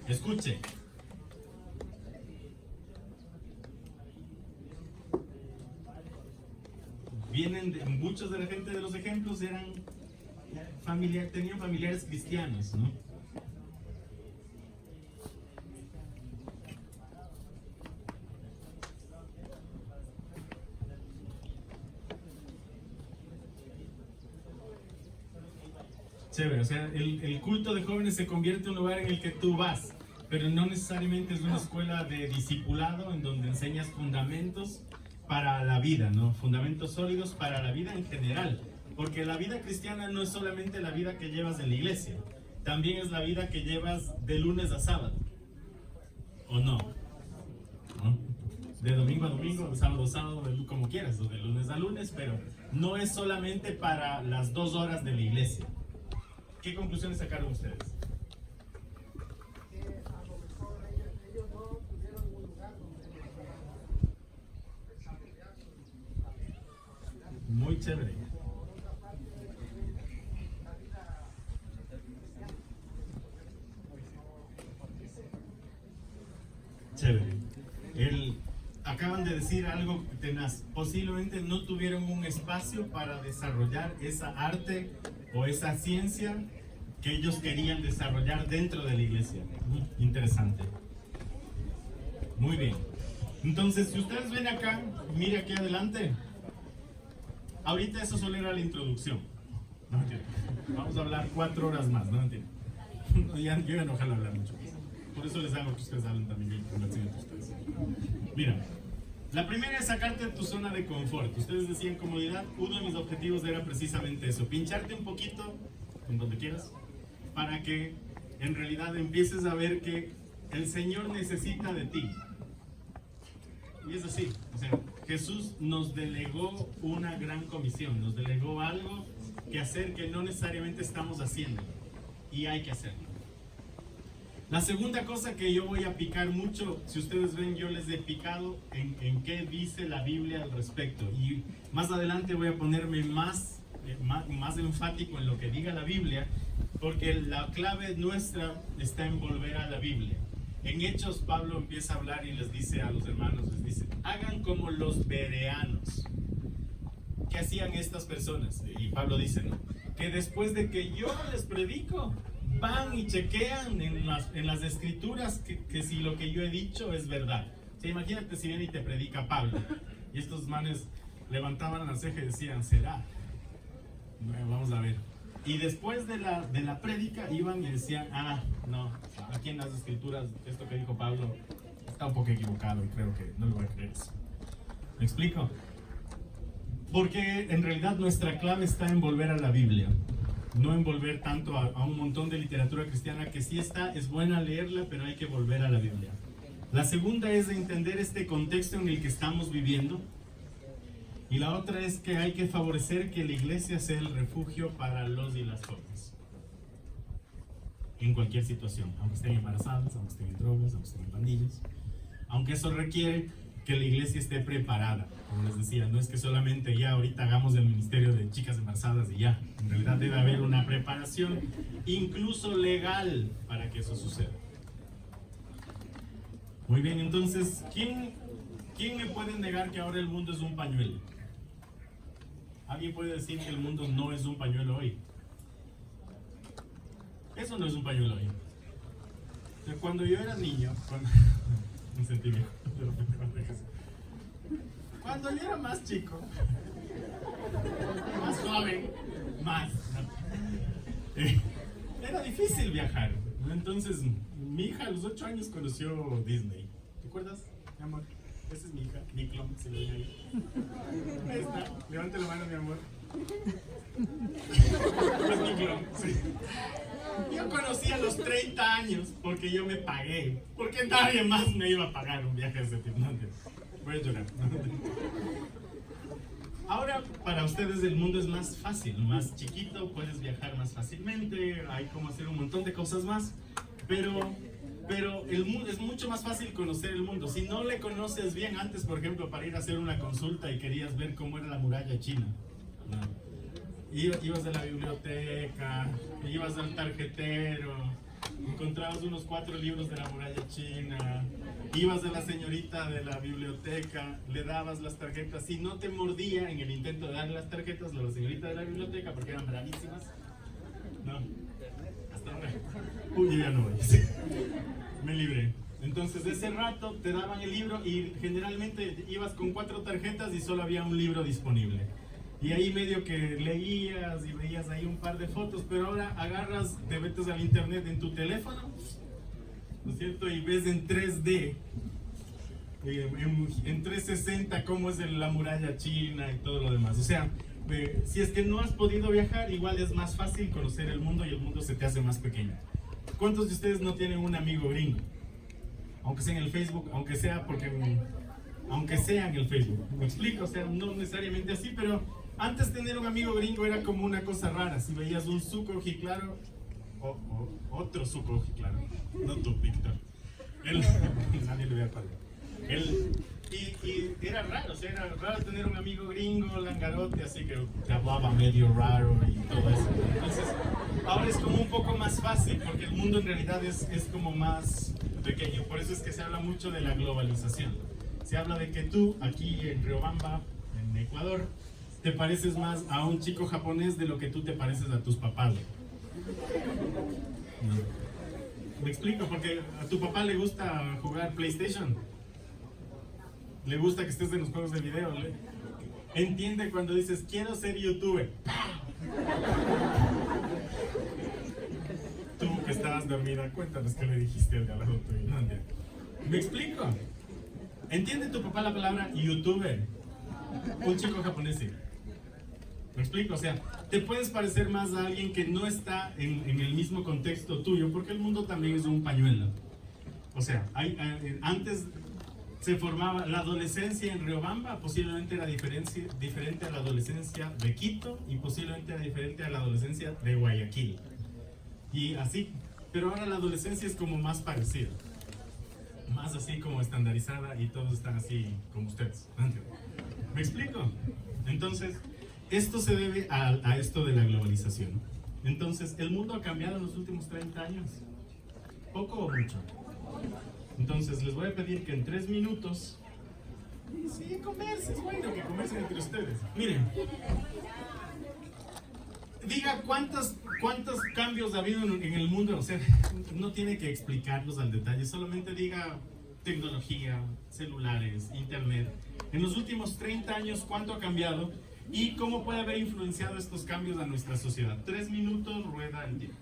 Speaker 1: Escuche. Muchos de la gente de los ejemplos tenían familiares cristianos, ¿no? Chévere, o sea, el culto de jóvenes se convierte en un lugar en el que tú vas, pero no necesariamente es una escuela de discipulado en donde enseñas fundamentos para la vida, ¿no? Fundamentos sólidos para la vida en general, porque la vida cristiana no es solamente la vida que llevas en la iglesia, también es la vida que llevas de lunes a sábado, ¿o no? ¿No? De domingo a domingo, de sábado a sábado, como quieras, o de lunes a lunes, pero no es solamente para las 2 horas de la iglesia. ¿Qué conclusiones sacaron ustedes?
Speaker 3: Que a lo mejor ellos no tuvieron un lugar donde desarrollar su capacidad.
Speaker 1: Muy chévere. Chévere. Acaban de decir algo tenaz. Posiblemente no tuvieron un espacio para desarrollar esa arte o esa ciencia que ellos querían desarrollar dentro de la iglesia. Muy interesante. Muy bien. Entonces, si ustedes ven acá, mire aquí adelante. Ahorita eso solo era la introducción. No entiendo. Vamos a hablar 4 horas más, no entiendo. Yo ya no ojalá hablar mucho más. Por eso les hago que ustedes hablen también con el siguiente ustedes. Mira, la primera es sacarte de tu zona de confort. Ustedes decían comodidad. Uno de mis objetivos era precisamente eso, pincharte un poquito en donde quieras, para que en realidad empieces a ver que el Señor necesita de ti. Y es así, o sea, Jesús nos delegó una gran comisión, nos delegó algo que hacer que no necesariamente estamos haciendo, y hay que hacerlo. La segunda cosa que yo voy a picar mucho, si ustedes ven, yo les he picado en qué dice la Biblia al respecto, y más adelante voy a ponerme más enfático en lo que diga la Biblia, porque la clave nuestra está en volver a la Biblia. En Hechos, Pablo empieza a hablar y les dice a los hermanos, les dice, hagan como los bereanos. ¿Qué hacían estas personas? Y Pablo dice, ¿no?, que después de que yo les predico, van y chequean en las escrituras que si lo que yo he dicho es verdad. O sea, imagínate si viene y te predica Pablo, y estos manes levantaban la ceja y decían, ¿será? Bueno, vamos a ver. Y después de la prédica iban y decían, no, aquí en las escrituras esto que dijo Pablo está un poco equivocado y creo que no lo voy a creer eso. ¿Me explico? Porque en realidad nuestra clave está en volver a la Biblia, no en volver tanto a un montón de literatura cristiana que sí es buena leerla, pero hay que volver a la Biblia. La segunda es de entender este contexto en el que estamos viviendo. Y la otra es que hay que favorecer que la iglesia sea el refugio para los y las jóvenes. En cualquier situación, aunque estén embarazadas, aunque estén en drogas, aunque estén en pandillas. Aunque eso requiere que la iglesia esté preparada. Como les decía, no es que solamente ya ahorita hagamos el ministerio de chicas embarazadas y ya. En realidad debe haber una preparación, incluso legal, para que eso suceda. Muy bien, entonces, ¿quién me puede negar que ahora el mundo es un pañuelo? ¿Alguien puede decir que el mundo no es un pañuelo hoy? Eso no es un pañuelo hoy. O sea, cuando yo era niño, me sentí viejo, cuando yo era más chico, más joven, era difícil viajar. Entonces, mi hija a los 8 años conoció Disney. ¿Te acuerdas, mi amor? Esa es mi hija, Nicklom, se lo digo ahí. Ahí está, levante la mano, mi amor. Pues Nicklom, sí. Yo conocí a los 30 años porque yo me pagué. Porque nadie más me iba a pagar un viaje a ese tipo. Voy a llorar. Ahora, para ustedes el mundo es más fácil, más chiquito, puedes viajar más fácilmente, hay como hacer un montón de cosas más, pero el mundo es mucho más fácil conocer el mundo. Si no le conoces bien antes, por ejemplo, para ir a hacer una consulta y querías ver cómo era la muralla china, ¿no? Ibas a la biblioteca, ibas al tarjetero, encontrabas unos 4 libros de la muralla china, ibas a la señorita de la biblioteca, le dabas las tarjetas, si no te mordía en el intento de darle las tarjetas a la señorita de la biblioteca porque eran bravísimas, no, hasta ahora, uy, yo ya no voy, sí. Me libré. Entonces de ese rato te daban el libro y generalmente ibas con 4 tarjetas y solo había un libro disponible. Y ahí medio que leías y veías ahí un par de fotos, pero ahora agarras, te metes al internet en tu teléfono, ¿no es cierto? Y ves en 3D, en 360 cómo es la muralla china y todo lo demás. O sea, si es que no has podido viajar, igual es más fácil conocer el mundo y el mundo se te hace más pequeño. ¿Cuántos de ustedes no tienen un amigo gringo? Aunque sea en el Facebook, aunque sea en el Facebook. ¿Me explico? O sea, no necesariamente así, pero antes tener un amigo gringo era como una cosa rara. Si veías un suco ojiclaro, otro suco ojiclaro, no tú, Víctor. Nadie le voy a pagar. Y era raro, o sea, era raro tener un amigo gringo, langarote, así que te hablaba medio raro y todo eso. Entonces, ahora es como un poco más fácil, porque el mundo en realidad es como más pequeño. Por eso es que se habla mucho de la globalización. Se habla de que tú, aquí en Riobamba, en Ecuador, te pareces más a un chico japonés de lo que tú te pareces a tus papás. ¿Me explico? Porque a tu papá le gusta jugar PlayStation. Le gusta que estés en los juegos de video. Entiende cuando dices, quiero ser youtuber. Tú que estabas dormida, cuéntanos qué le dijiste al galado tuyo. No entiendo. ¿Me explico? ¿Entiende tu papá la palabra youtuber? Un chico japonés, sí. ¿Me explico? O sea, te puedes parecer más a alguien que no está en el mismo contexto tuyo, porque el mundo también es un pañuelo. O sea, antes se formaba la adolescencia en Riobamba, posiblemente era diferente a la adolescencia de Quito y posiblemente era diferente a la adolescencia de Guayaquil. Y así, pero ahora la adolescencia es como más parecida, más así como estandarizada y todos están así como ustedes. ¿Me explico? Entonces, esto se debe a esto de la globalización. Entonces, ¿el mundo ha cambiado en los últimos 30 años? ¿Poco o mucho? Entonces, les voy a pedir que en 3 minutos... Sí, conversen, es bueno que conversen entre ustedes. Miren, diga cuántos cambios ha habido en el mundo. O sea, no tiene que explicarlos al detalle, solamente diga tecnología, celulares, internet. En los últimos 30 años, ¿cuánto ha cambiado? ¿Y cómo puede haber influenciado estos cambios a nuestra sociedad? 3 minutos, rueda el tiempo.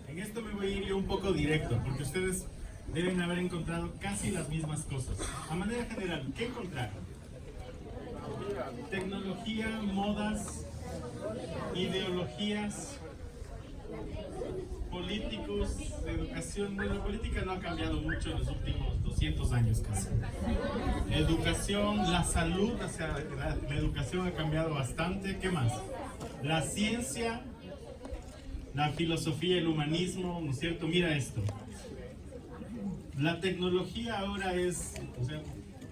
Speaker 1: En esto me voy a ir yo un poco directo, porque ustedes deben haber encontrado casi las mismas cosas. A manera general, ¿qué encontraron? Tecnología, modas, ideologías, políticos, educación. Bueno, la política no ha cambiado mucho en los últimos 200 años casi. Educación, la salud, o sea, la educación ha cambiado bastante. ¿Qué más? La ciencia, la filosofía, el humanismo, ¿no es cierto? Mira esto. La tecnología ahora es, o sea,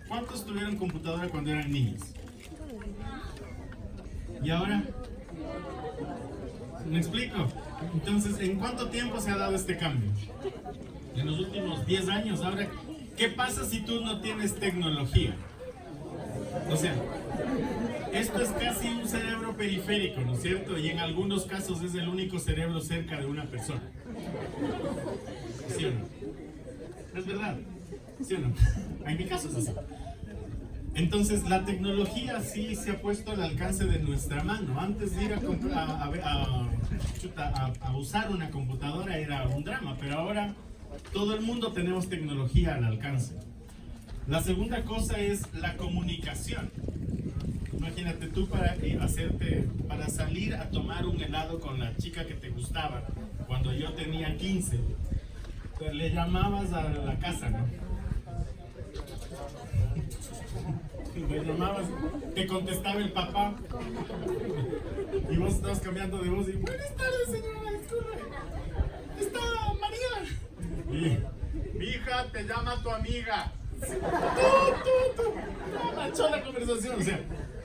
Speaker 1: ¿cuántos tuvieron computadora cuando eran niños? ¿Y ahora? ¿Me explico? Entonces, ¿en cuánto tiempo se ha dado este cambio? En los últimos 10 años. Ahora, ¿qué pasa si tú no tienes tecnología? O sea, esto es casi un cerebro periférico, ¿no es cierto? Y en algunos casos es el único cerebro cerca de una persona. ¿Sí o no? Es verdad, ¿sí o no? En mi caso es así. Entonces la tecnología sí se ha puesto al alcance de nuestra mano. Antes de ir a usar una computadora era un drama, pero ahora todo el mundo tenemos tecnología al alcance. La segunda cosa es la comunicación. Imagínate tú para salir a tomar un helado con la chica que te gustaba cuando yo tenía 15, pues le llamabas a la casa, ¿no? Le llamabas, te contestaba el papá y vos estabas cambiando de voz y buenas tardes señora, disculpe, está María. Y mi hija te llama tu amiga. Manchó la conversación, o sea,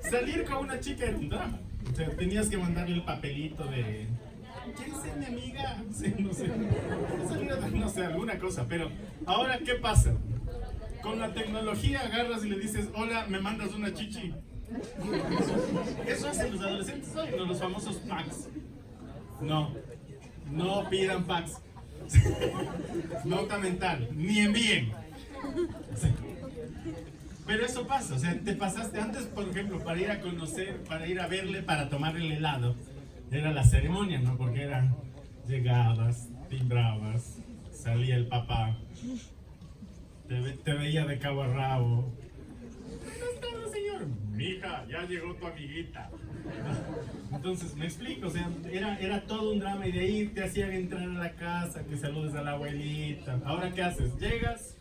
Speaker 1: salir con una chica era un drama. O sea, tenías que mandarle el papelito de ¿quién es mi amiga? Sí, no sé, no sé, alguna cosa, pero ahora ¿qué pasa? Con la tecnología agarras y le dices, hola, me mandas una chichi. Eso hacen los adolescentes hoy, ¿no? Los famosos packs. No, no pidan packs. Nota mental, ni envíen. Sí. Pero eso pasa, o sea, te pasaste antes, por ejemplo, para ir a conocer, para ir a verle, para tomar el helado. Era la ceremonia, ¿no? Porque era, llegabas, timbrabas, salía el papá. Te veía de cabo a rabo. Buenas tardes, señor. Mija, ya llegó tu amiguita. Entonces, me explico, o sea, era todo un drama y de ahí te hacían entrar a la casa, que saludes a la abuelita. Ahora, ¿qué haces? Llegas,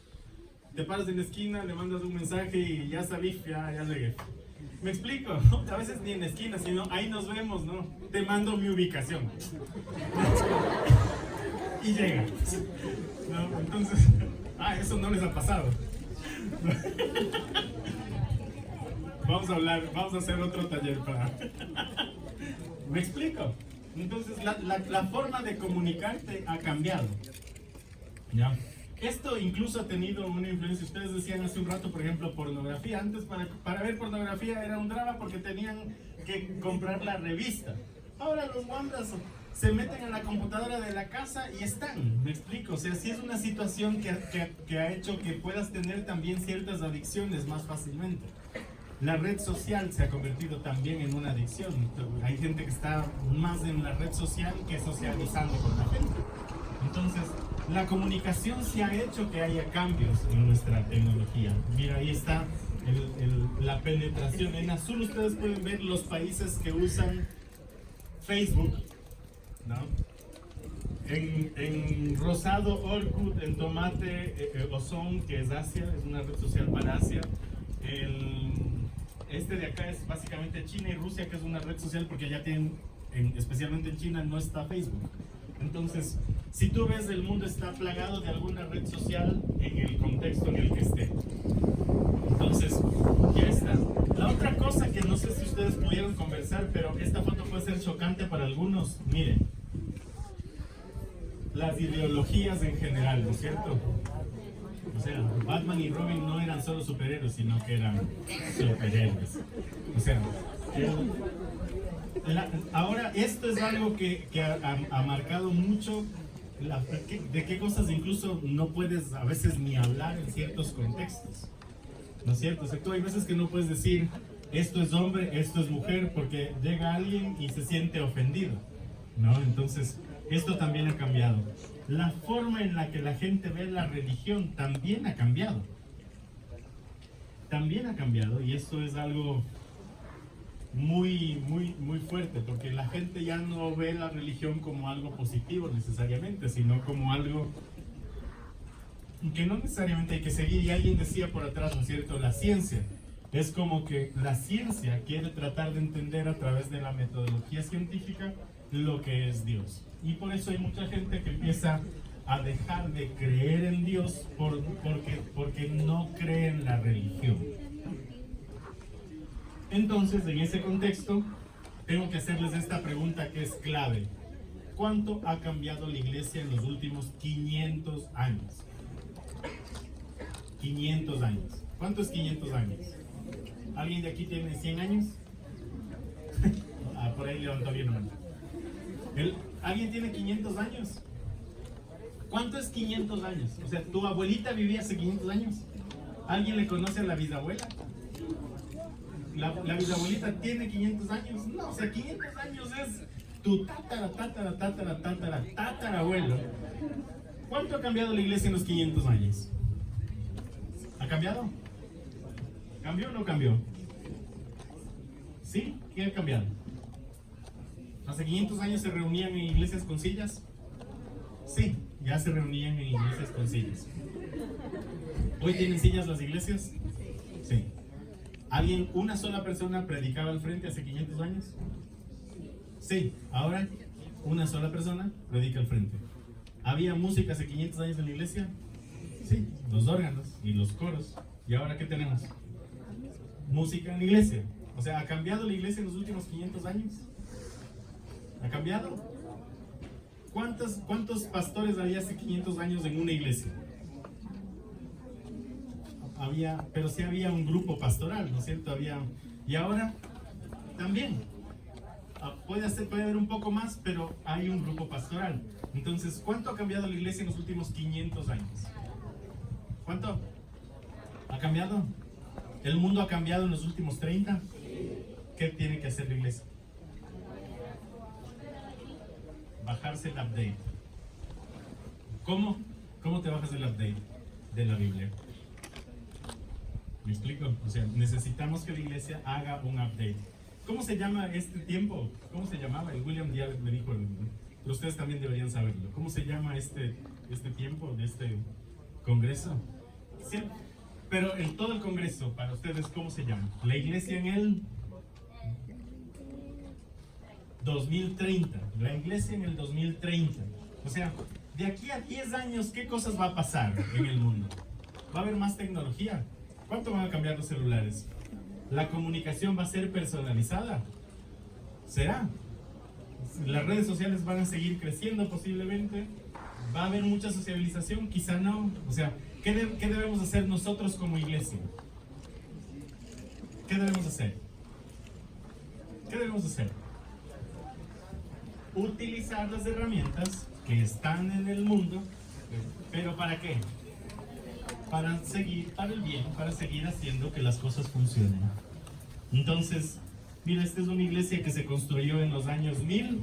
Speaker 1: te paras en la esquina, le mandas un mensaje y ya salí, ya llegué. Me explico, ¿no? A veces ni en la esquina, sino ahí nos vemos, ¿no? Te mando mi ubicación. Y llega. ¿No? Entonces... eso no les ha pasado. Vamos a hacer otro taller para... ¿Me explico? Entonces, la forma de comunicarte ha cambiado. ¿Ya? Esto incluso ha tenido una influencia. Ustedes decían hace un rato, por ejemplo, pornografía. Antes, para ver pornografía era un drama porque tenían que comprar la revista. Ahora los guandas se meten a la computadora de la casa y están, me explico, o sea, sí es una situación que ha hecho que puedas tener también ciertas adicciones más fácilmente. La red social se ha convertido también en una adicción. Hay gente que está más en la red social que socializando con la gente. Entonces, la comunicación sí ha hecho que haya cambios en nuestra tecnología. Mira, ahí está la penetración. En azul ustedes pueden ver los países que usan Facebook, ¿no? En rosado, Orkut, en tomate, Ozone, que es Asia, es una red social para Asia. Este de acá es básicamente China y Rusia, que es una red social porque ya tienen, especialmente en China, no está Facebook. Entonces, si tú ves, el mundo está plagado de alguna red social en el contexto en el que esté. Entonces, ya está. La otra cosa que no sé si ustedes pudieron conversar, pero esta foto puede ser chocante para algunos. Miren, las ideologías en general, ¿no es cierto? O sea, Batman y Robin no eran solo superhéroes, sino que eran superhéroes. O sea, ahora esto es algo que ha marcado mucho de qué cosas incluso no puedes a veces ni hablar en ciertos contextos. ¿No es cierto? O sea, tú hay veces que no puedes decir esto es hombre, esto es mujer, porque llega alguien y se siente ofendido, ¿no? Entonces, esto también ha cambiado. La forma en la que la gente ve la religión también ha cambiado. También ha cambiado, y esto es algo muy fuerte, porque la gente ya no ve la religión como algo positivo necesariamente, sino como algo que no necesariamente hay que seguir. Y alguien decía por atrás, ¿no es cierto? La ciencia. Es como que la ciencia quiere tratar de entender a través de la metodología científica lo que es Dios. Y por eso hay mucha gente que empieza a dejar de creer en Dios porque no cree en la religión. Entonces, en ese contexto, tengo que hacerles esta pregunta que es clave. ¿Cuánto ha cambiado la iglesia en los últimos 500 años? 500 años. ¿Cuánto es 500 años? ¿Alguien de aquí tiene 100 años? Por ahí levantó bien la mano. ¿Alguien tiene 500 años? ¿Cuánto es 500 años? O sea, ¿tu abuelita vivía hace 500 años? ¿Alguien le conoce a la bisabuela? ¿La bisabuelita tiene 500 años? No, o sea, 500 años es tu tatarabuelo. ¿Cuánto ha cambiado la iglesia en los 500 años? ¿Ha cambiado? ¿Cambió o no cambió? ¿Sí? ¿Qué ha cambiado? ¿Hace 500 años se reunían en iglesias con sillas? Sí, ya se reunían en iglesias con sillas. ¿Hoy tienen sillas las iglesias? Sí. ¿Una sola persona predicaba al frente hace 500 años? Sí, ahora una sola persona predica al frente. ¿Había música hace 500 años en la iglesia? Sí, los órganos y los coros. ¿Y ahora qué tenemos? Música en la iglesia. O sea, ¿ha cambiado la iglesia en los últimos 500 años? ¿Ha cambiado? ¿Cuántos pastores había hace 500 años en una iglesia? Pero sí había un grupo pastoral, ¿no es cierto? Y ahora también. Puede haber un poco más, pero hay un grupo pastoral. Entonces, ¿cuánto ha cambiado la iglesia en los últimos 500 años? ¿Cuánto? ¿Ha cambiado? ¿El mundo ha cambiado en los últimos 30? ¿Qué tiene que hacer la iglesia? Bajarse el update. ¿Cómo? ¿Cómo te bajas el update de la Biblia? ¿Me explico? O sea, necesitamos que la iglesia haga un update. ¿Cómo se llama este tiempo? ¿Cómo se llamaba? El William ya me dijo, pero ustedes también deberían saberlo. ¿Cómo se llama este tiempo de este congreso? Sí, pero en todo el congreso, para ustedes, ¿cómo se llama? La iglesia en el 2030. La iglesia en el 2030. O sea, de aquí a 10 años, ¿qué cosas va a pasar en el mundo? Va a haber más tecnología. ¿Cuánto van a cambiar los celulares? ¿La comunicación va a ser personalizada? ¿Será? ¿Las redes sociales van a seguir creciendo posiblemente? ¿Va a haber mucha sociabilización? Quizá no. O sea, ¿qué debemos hacer nosotros como iglesia? ¿Qué debemos hacer? ¿Qué debemos hacer? Utilizar las herramientas que están en el mundo, ¿pero para qué? Para el bien, para seguir haciendo que las cosas funcionen. Entonces, mira, esta es una iglesia que se construyó en los años 1000,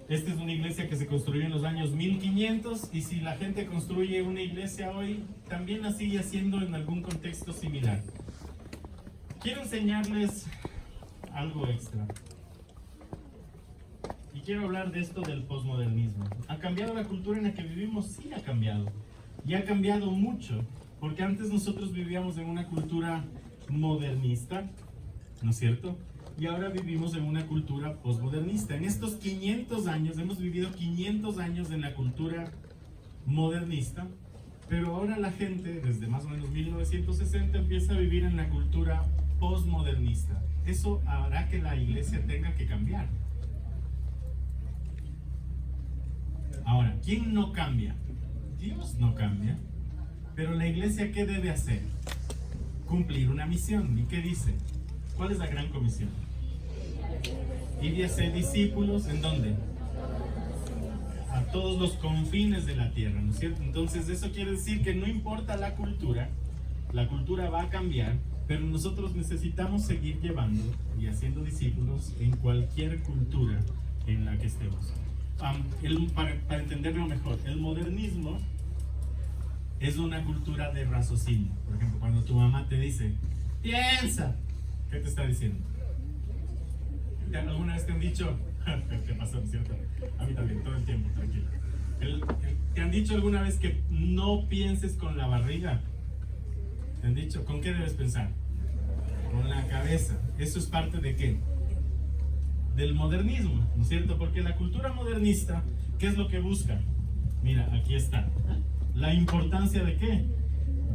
Speaker 1: esta es una iglesia que se construyó en los años 1500, y si la gente construye una iglesia hoy, también la sigue haciendo en algún contexto similar. Quiero enseñarles algo extra. Y quiero hablar de esto del posmodernismo. ¿Ha cambiado la cultura en la que vivimos? Sí, ha cambiado. Y ha cambiado mucho, porque antes nosotros vivíamos en una cultura modernista, ¿no es cierto? Y ahora vivimos en una cultura posmodernista. En estos 500 años, hemos vivido 500 años en la cultura modernista, pero ahora la gente, desde más o menos 1960, empieza a vivir en la cultura posmodernista. Eso hará que la iglesia tenga que cambiar. Ahora, ¿quién no cambia? Dios no cambia, pero la iglesia, ¿qué debe hacer? Cumplir una misión. ¿Y qué dice? ¿Cuál es la gran comisión? Ir y hacer discípulos, ¿en dónde? A todos los confines de la tierra, ¿no es cierto? Entonces eso quiere decir que no importa la cultura va a cambiar, pero nosotros necesitamos seguir llevando y haciendo discípulos en cualquier cultura en la que estemos. Para entenderlo mejor, el modernismo es una cultura de raciocinio. Por ejemplo, cuando tu mamá te dice, piensa, ¿qué te está diciendo? ¿Alguna vez te han dicho? ¿Qué pasó, no es cierto? A mí también, todo el tiempo, tranquilo. ¿Te han dicho alguna vez que no pienses con la barriga? ¿Te han dicho? ¿Con qué debes pensar? Con la cabeza. ¿Eso es parte de qué? Del modernismo, ¿no es cierto? Porque la cultura modernista, ¿qué es lo que busca? Mira, aquí está. La importancia de qué?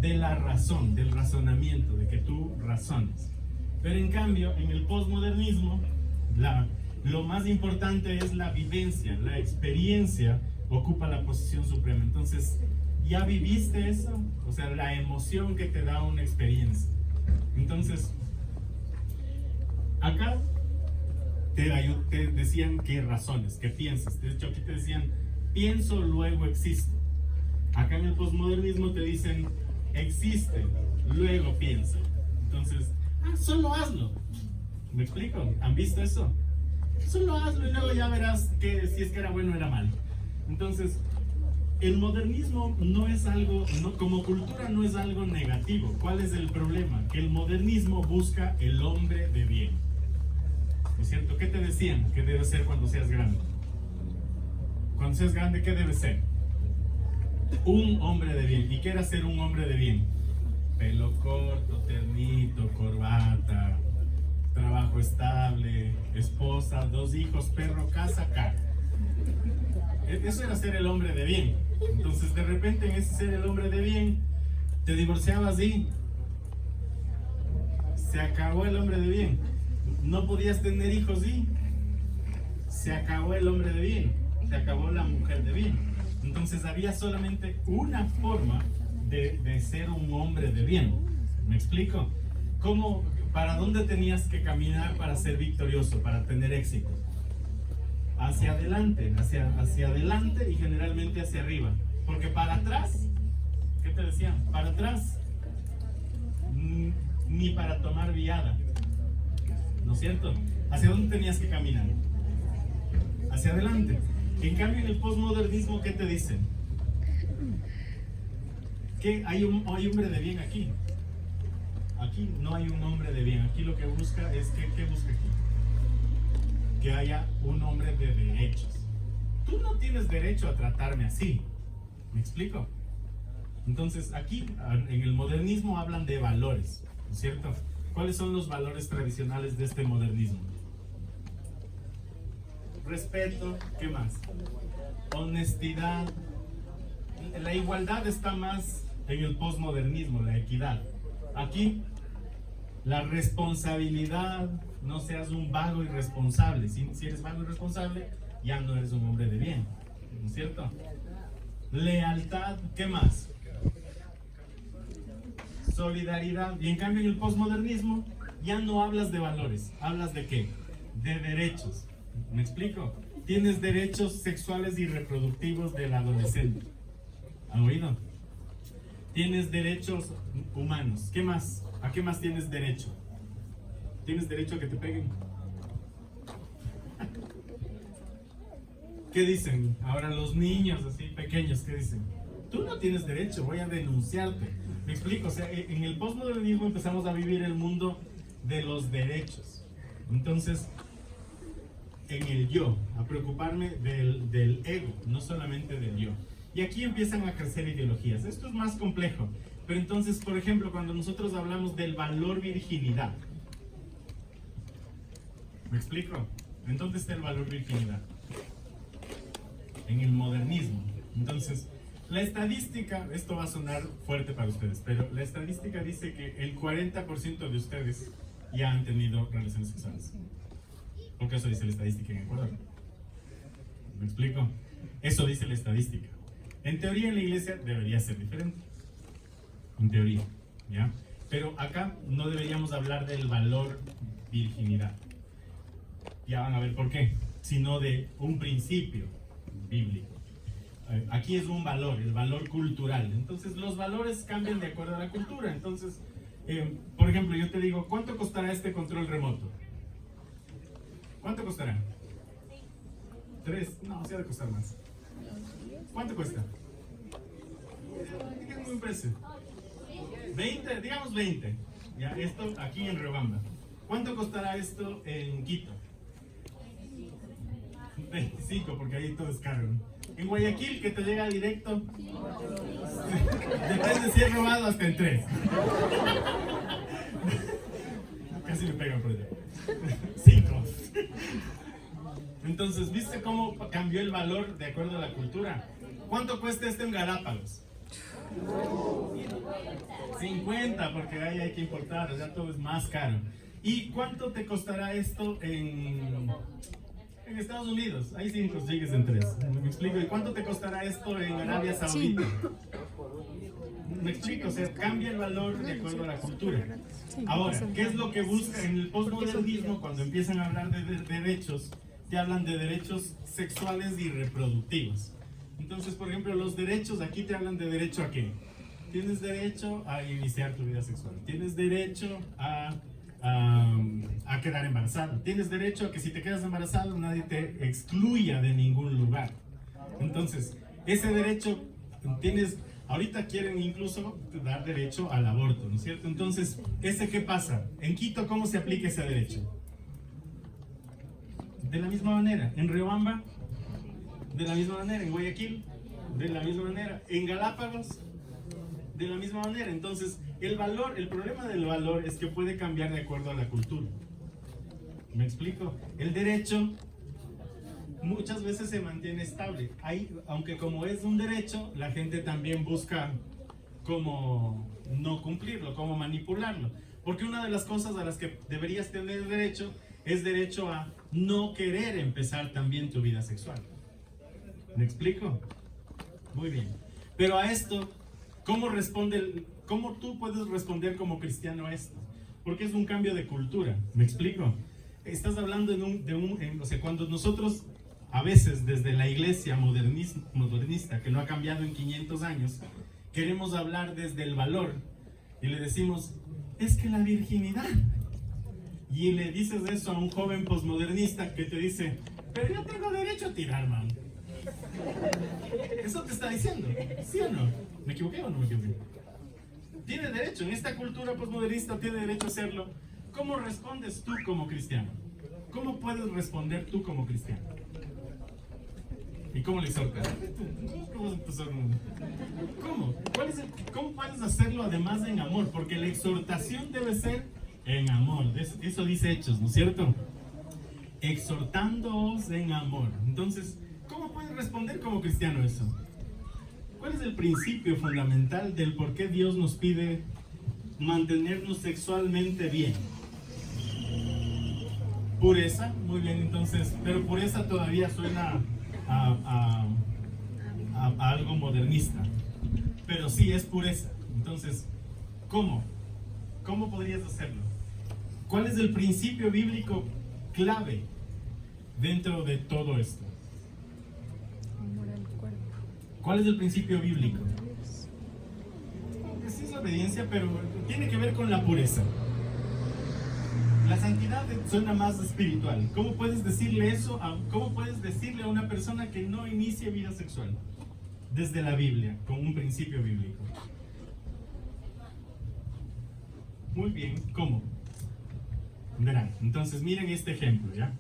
Speaker 1: De la razón, del razonamiento, de que tú razones. Pero en cambio, en el posmodernismo, lo más importante es la vivencia, la experiencia ocupa la posición suprema. Entonces, ¿ya viviste eso? O sea, la emoción que te da una experiencia. Entonces, acá te decían qué razones, qué piensas. De hecho, aquí te decían, pienso, luego existo. Acá en el posmodernismo te dicen, existe, luego piensa. Entonces, solo hazlo. ¿Me explico? ¿Han visto eso? Solo hazlo y luego ya verás que si es que era bueno o era malo. Entonces, el modernismo no es algo, como cultura no es algo negativo. ¿Cuál es el problema? Que el modernismo busca el hombre de bien. ¿No es cierto? ¿Qué te decían que debes ser cuando seas grande? Cuando seas grande, ¿qué debes ser? Un hombre de bien. ¿Y qué era ser un hombre de bien? Pelo corto, ternito, corbata, trabajo estable, esposa, 2 hijos, perro, casa, carro. Eso era ser el hombre de bien. Entonces de repente en ese ser el hombre de bien, te divorciabas y se acabó el hombre de bien. No podías tener hijos y se acabó el hombre de bien. Se acabó la mujer de bien. Entonces había solamente una forma de ser un hombre de bien. ¿Me explico? ¿Cómo, para dónde tenías que caminar para ser victorioso, para tener éxito? Hacia adelante, hacia adelante y generalmente hacia arriba. Porque para atrás, ¿qué te decían? Para atrás, ni para tomar viada. ¿No es cierto? ¿Hacia dónde tenías que caminar? Hacia adelante. En cambio, en el postmodernismo, ¿qué te dicen? Que hay un hombre de bien aquí. Aquí no hay un hombre de bien. Aquí lo que busca es ¿qué busca aquí? Que haya un hombre de derechos. Tú no tienes derecho a tratarme así. ¿Me explico? Entonces, aquí en el modernismo hablan de valores, ¿no es cierto? ¿Cuáles son los valores tradicionales de este modernismo? Respeto, ¿qué más? Honestidad. La igualdad está más en el posmodernismo, la equidad. Aquí, la responsabilidad, no seas un vago irresponsable. Si eres vago irresponsable, ya no eres un hombre de bien, ¿no es cierto? Lealtad, ¿qué más? Solidaridad. Y en cambio en el posmodernismo ya no hablas de valores, hablas de ¿qué? De derechos. ¿Me explico? Tienes derechos sexuales y reproductivos del adolescente. ¿Han oído? Tienes derechos humanos. ¿Qué más? ¿A qué más tienes derecho? ¿Tienes derecho a que te peguen? ¿Qué dicen? Ahora los niños así pequeños, ¿qué dicen? Tú no tienes derecho, voy a denunciarte. ¿Me explico? O sea, en el postmodernismo empezamos a vivir el mundo de los derechos. Entonces, en el yo, a preocuparme del ego, no solamente del yo. Y aquí empiezan a crecer ideologías. Esto es más complejo. Pero entonces, por ejemplo, cuando nosotros hablamos del valor virginidad, ¿me explico? ¿En dónde está el valor virginidad? En el modernismo. Entonces, la estadística, esto va a sonar fuerte para ustedes, pero la estadística dice que el 40% de ustedes ya han tenido relaciones sexuales. Porque eso dice la estadística en Ecuador. ¿Me explico? Eso dice la estadística. En teoría en la iglesia debería ser diferente. En teoría, ¿ya? Pero acá no deberíamos hablar del valor virginidad. Ya van a ver por qué. Sino de un principio bíblico. Aquí es un valor, el valor cultural. Entonces los valores cambian de acuerdo a la cultura. Entonces, por ejemplo, yo te digo, ¿cuánto costará este control remoto? ¿Cuánto costará? 3, no, se ha de costar más. ¿Cuánto cuesta? Díganme un precio. 20, digamos 20. Ya, esto aquí en Riobamba. ¿Cuánto costará esto en Quito? 25, porque ahí todo es caro. En Guayaquil, que te llega directo, depende si es robado hasta en 3. Casi me pegan por allá. 5. Entonces, ¿viste cómo cambió el valor de acuerdo a la cultura? ¿Cuánto cuesta esto en Galápagos? 50, porque ahí hay que importar, ya todo es más caro. ¿Y cuánto te costará esto en Estados Unidos? Ahí sí consigues en 3. ¿Me explico? ¿Y cuánto te costará esto en Arabia Saudita? ¿Me explico? O sea, cambia el valor de acuerdo a la cultura. Ahora, ¿qué es lo que busca en el postmodernismo cuando empiezan a hablar de derechos? Te hablan de derechos sexuales y reproductivos. Entonces, por ejemplo, los derechos, aquí te hablan de derecho a qué. Tienes derecho a iniciar tu vida sexual. Tienes derecho a quedar embarazada. Tienes derecho a que si te quedas embarazada nadie te excluya de ningún lugar. Entonces, ese derecho tienes. Ahorita quieren incluso dar derecho al aborto, ¿no es cierto? Entonces, ¿ese qué pasa? En Quito, ¿cómo se aplica ese derecho? De la misma manera. En Riobamba, de la misma manera. En Guayaquil, de la misma manera. En Galápagos, de la misma manera. Entonces, el problema del valor es que puede cambiar de acuerdo a la cultura. ¿Me explico? El derecho muchas veces se mantiene estable. Aunque como es un derecho, la gente también busca cómo no cumplirlo, cómo manipularlo. Porque una de las cosas a las que deberías tener derecho es derecho a no querer empezar también tu vida sexual. ¿Me explico? Muy bien. Pero a esto, ¿cómo tú puedes responder como cristiano a esto? Porque es un cambio de cultura. ¿Me explico? Estás hablando o sea, cuando nosotros, a veces desde la iglesia modernista, que no ha cambiado en 500 años, queremos hablar desde el valor y le decimos, es que la virginidad. Y le dices eso a un joven posmodernista que te dice, pero yo tengo derecho a tirar, man. Eso te está diciendo, ¿sí o no? ¿Me equivoqué o no me equivoqué? Tiene derecho, en esta cultura posmodernista tiene derecho a hacerlo. ¿Cómo respondes tú como cristiano? ¿Cómo puedes responder tú como cristiano? ¿Y cómo le exhortas? ¿Cómo? ¿Cómo puedes hacerlo además en amor? Porque la exhortación debe ser en amor. Eso dice Hechos, ¿no es cierto? Exhortándoos en amor. Entonces, ¿cómo puedes responder como cristiano eso? ¿Cuál es el principio fundamental del por qué Dios nos pide mantenernos sexualmente bien? Pureza, muy bien, entonces, pero pureza todavía suena a algo modernista, pero sí es pureza. Entonces, ¿cómo? ¿Cómo podrías hacerlo? ¿Cuál es el principio bíblico clave dentro de todo esto? ¿Cuál es el principio bíblico? Sí es la obediencia, pero tiene que ver con la pureza. La santidad suena más espiritual. ¿Cómo puedes decirle eso? ¿Cómo puedes decirle a una persona que no inicie vida sexual? Desde la Biblia, con un principio bíblico. Muy bien, ¿cómo? Verán, entonces miren este ejemplo, ¿ya?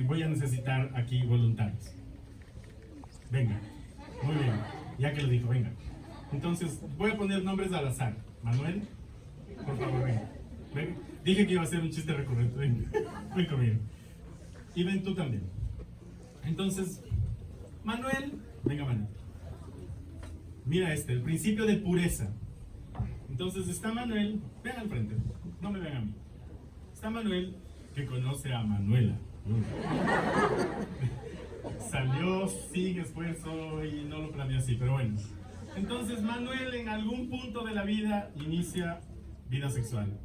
Speaker 1: Voy a necesitar aquí voluntarios. Venga, muy bien, ya que lo dijo, venga. Entonces, voy a poner nombres al azar. Manuel, por favor, venga. Ven. Dije que iba a ser un chiste recurrente. Ven, ven conmigo. Y ven tú también. Entonces, Manuel, venga Manuel. Mira el principio de pureza. Entonces está Manuel, ven al frente, no me ven a mí. Está Manuel, que conoce a Manuela. Salió sin esfuerzo y no lo planeó así, pero bueno. Entonces Manuel en algún punto de la vida inicia vida sexual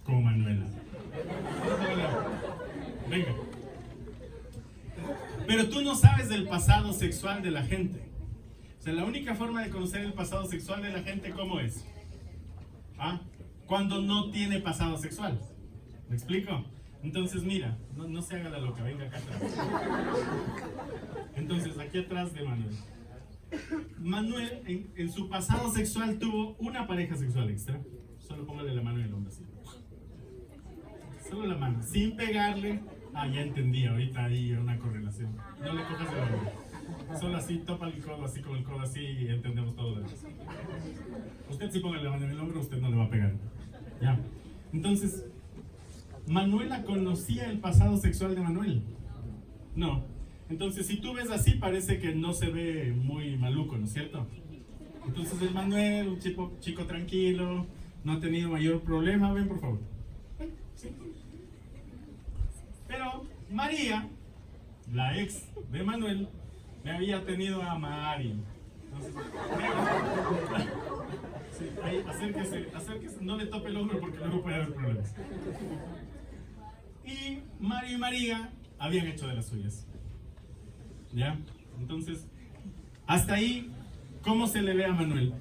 Speaker 1: con Manuela. Venga. Pero tú no sabes del pasado sexual de la gente. O sea, la única forma de conocer el pasado sexual de la gente, ¿cómo es? ¿Ah? Cuando no tiene pasado sexual. ¿Me explico? Entonces mira, no se haga la loca, venga acá atrás. Entonces, aquí atrás de Manuel. Manuel en su pasado sexual tuvo una pareja sexual extra. Solo póngale la mano en el hombro así. Solo la mano, sin pegarle. Ah, ya entendí, ahorita hay una correlación. No le cojas el hombro. Solo así, topa el codo así con el codo así y entendemos todo lo demás. Usted sí ponga la mano en el hombro, usted no le va a pegar. Ya. Entonces, ¿Manuela conocía el pasado sexual de Manuel? No. Entonces, si tú ves así, parece que no se ve muy maluco, ¿no es cierto? Entonces, el Manuel, un chico tranquilo, no ha tenido mayor problema. Ven, por favor. Ven, sí. Pero María, la ex de Manuel, me había tenido a Mari. Entonces, sí, ahí, acérquese, no le tope el hombro porque luego puede haber problemas. Y Mario y María habían hecho de las suyas. ¿Ya? Entonces, hasta ahí, ¿cómo se le ve a Manuel?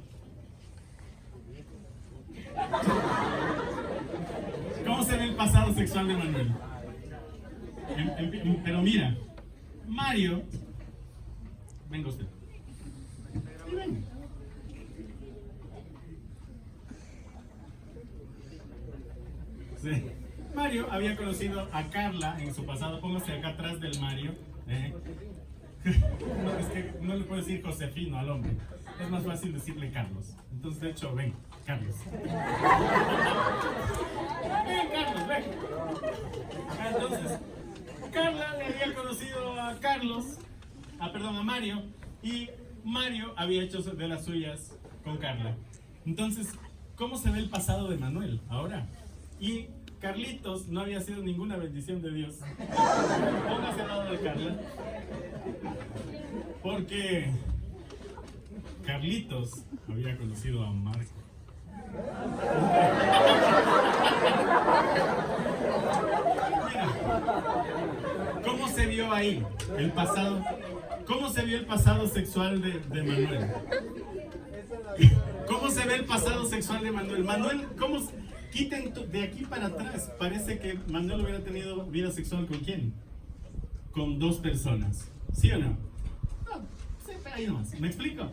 Speaker 1: ¿Cómo se ve el pasado sexual de Manuel? Pero mira, Mario, venga usted. Y venga. Sí. Mario había conocido a Carla en su pasado. Póngase acá atrás del Mario. No, es que no le puedo decir Josefino al hombre. Es más fácil decirle Carlos. Entonces, de hecho, ven, Carlos. Ven, Carlos, ven. Entonces, Carla le había conocido a a Mario, y Mario había hecho de las suyas con Carla. Entonces, ¿cómo se ve el pasado de Manuel ahora? Y Carlitos no había sido ninguna bendición de Dios. Póngase al lado de Carla. Porque Carlitos había conocido a Marco. Mira, ¿cómo se vio ahí el pasado? ¿Cómo se vio el pasado sexual de Manuel? ¿Cómo se ve el pasado sexual de Manuel? Manuel, ¿cómo? Quiten de aquí para atrás. Parece que Manuel hubiera tenido vida sexual ¿con quién? Con 2 personas. ¿Sí o no? No, sí, ahí nomás. ¿Me explico?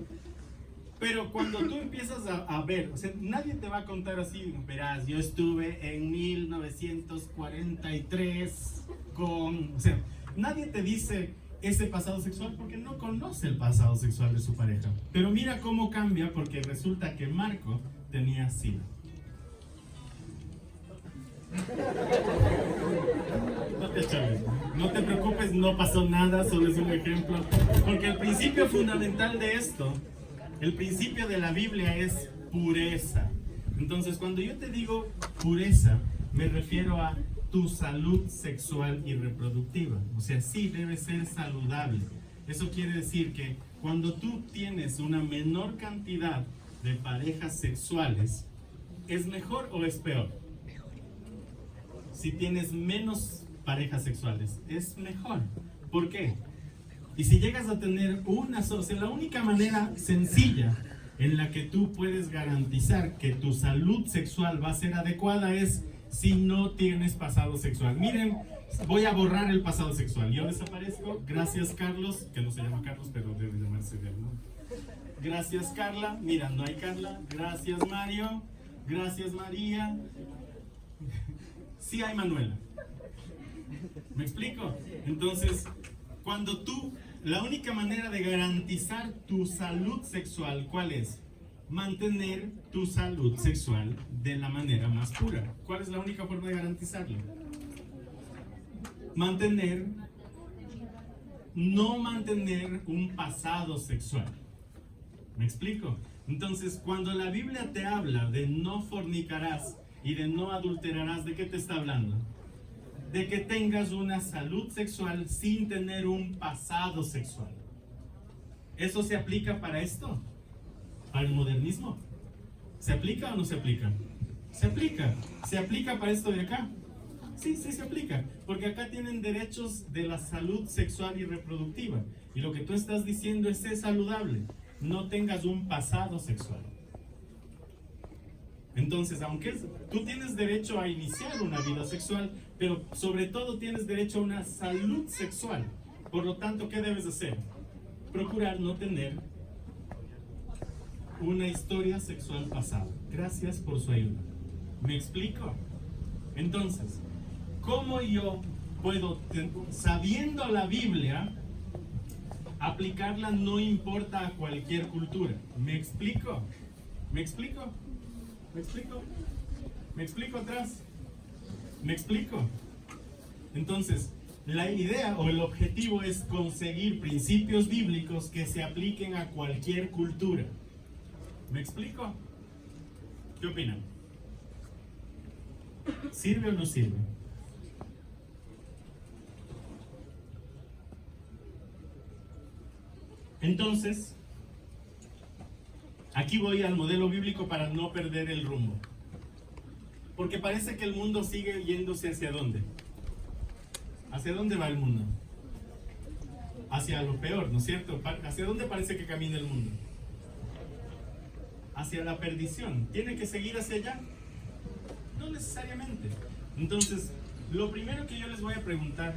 Speaker 1: Pero cuando tú empiezas a ver, o sea, nadie te va a contar así, verás, yo estuve en 1943 con... O sea, nadie te dice ese pasado sexual porque no conoce el pasado sexual de su pareja. Pero mira cómo cambia, porque resulta que Marco tenía SIDA. No te chaves, no te preocupes, no pasó nada, solo es un ejemplo. Porque el principio fundamental de esto, el principio de la Biblia es pureza. Entonces, cuando yo te digo pureza, me refiero a tu salud sexual y reproductiva. O sea, sí debe ser saludable. Eso quiere decir que cuando tú tienes una menor cantidad de parejas sexuales, ¿es mejor o es peor? Si tienes menos parejas sexuales, es mejor. ¿Por qué? Y si llegas a tener una sola, o sea, la única manera sencilla en la que tú puedes garantizar que tu salud sexual va a ser adecuada es si no tienes pasado sexual. Miren, voy a borrar el pasado sexual. Yo desaparezco. Gracias, Carlos, que no se llama Carlos, pero debe llamarse de algo. Gracias, Carla. Mira, no hay Carla. Gracias, Mario. Gracias, María. Sí hay Manuela. ¿Me explico? Entonces, cuando tú, la única manera de garantizar tu salud sexual, ¿cuál es? Mantener tu salud sexual de la manera más pura. ¿Cuál es la única forma de garantizarlo? No mantener un pasado sexual. ¿Me explico? Entonces, cuando la Biblia te habla de no fornicarás y de no adulterarás, ¿de qué te está hablando? De que tengas una salud sexual sin tener un pasado sexual. ¿Eso se aplica para esto? ¿Para el modernismo? ¿Se aplica o no se aplica? Se aplica. ¿Se aplica para esto de acá? Sí, sí se aplica. Porque acá tienen derechos de la salud sexual y reproductiva. Y lo que tú estás diciendo es ser saludable. No tengas un pasado sexual. Entonces, aunque tú tienes derecho a iniciar una vida sexual, pero sobre todo tienes derecho a una salud sexual. Por lo tanto, ¿qué debes hacer? Procurar no tener una historia sexual pasada. Gracias por su ayuda. ¿Me explico? Entonces, ¿cómo yo puedo, sabiendo la Biblia, aplicarla no importa a cualquier cultura? ¿Me explico? ¿Me explico? ¿Me explico? ¿Me explico atrás? ¿Me explico? Entonces, la idea o el objetivo es conseguir principios bíblicos que se apliquen a cualquier cultura. ¿Me explico? ¿Qué opinan? ¿Sirve o no sirve? Entonces, aquí voy al modelo bíblico para no perder el rumbo. Porque parece que el mundo sigue yéndose hacia dónde. ¿Hacia dónde va el mundo? Hacia lo peor, ¿no es cierto? ¿Hacia dónde parece que camina el mundo? Hacia la perdición. ¿Tiene que seguir hacia allá? No necesariamente. Entonces, lo primero que yo les voy a preguntar,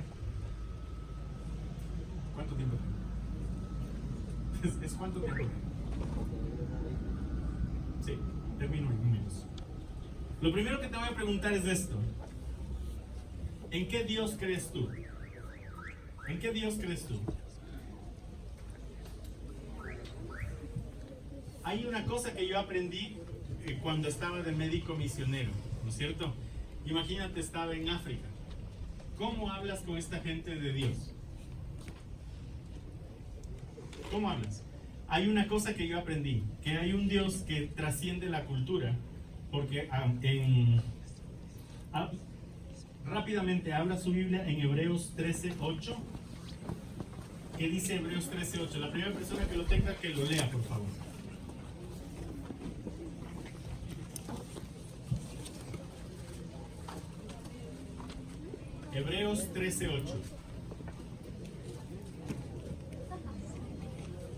Speaker 1: ¿cuánto tiempo tengo? ¿Es cuánto tiempo tengo? Sí, termino en minutos. Lo primero que te voy a preguntar es esto. ¿En qué Dios crees tú? ¿En qué Dios crees tú? Hay una cosa que yo aprendí cuando estaba de médico misionero, ¿no es cierto? Imagínate, estaba en África. ¿Cómo hablas con esta gente de Dios? ¿Cómo hablas? Hay una cosa que yo aprendí, que hay un Dios que trasciende la cultura, porque rápidamente habla su Biblia en Hebreos 13:8. ¿Qué dice Hebreos 13:8? La primera persona que lo tenga, que lo lea, por favor. Hebreos 13:8.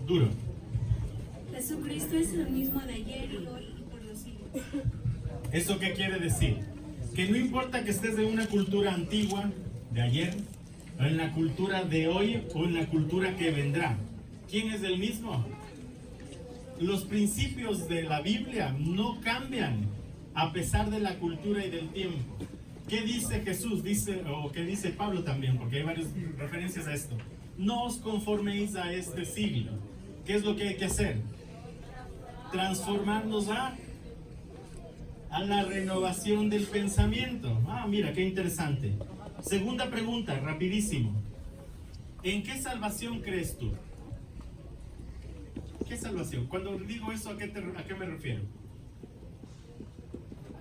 Speaker 1: Duro.
Speaker 4: Jesucristo es el mismo de ayer y hoy y por los siglos.
Speaker 1: ¿Eso qué quiere decir? Que no importa que estés en una cultura antigua, de ayer, o en la cultura de hoy, o en la cultura que vendrá. ¿Quién es el mismo? Los principios de la Biblia no cambian a pesar de la cultura y del tiempo. ¿Qué dice Jesús? O ¿qué dice Pablo también? Porque hay varias referencias a esto. No os conforméis a este siglo. ¿Qué es lo que hay que hacer? Transformarnos a la renovación del pensamiento. Mira, qué interesante. Segunda pregunta, rapidísimo. ¿En qué salvación crees tú? ¿Qué salvación? Cuando digo eso, ¿a qué me refiero?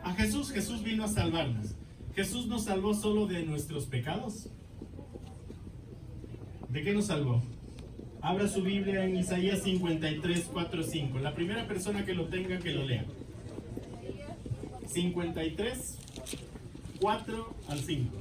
Speaker 1: A Jesús. Jesús vino a salvarnos. ¿Jesús nos salvó solo de nuestros pecados? ¿De qué nos salvó? Abra su Biblia en Isaías 53, 4, 5. La primera persona que lo tenga, que lo lea. 53, 4 al 5.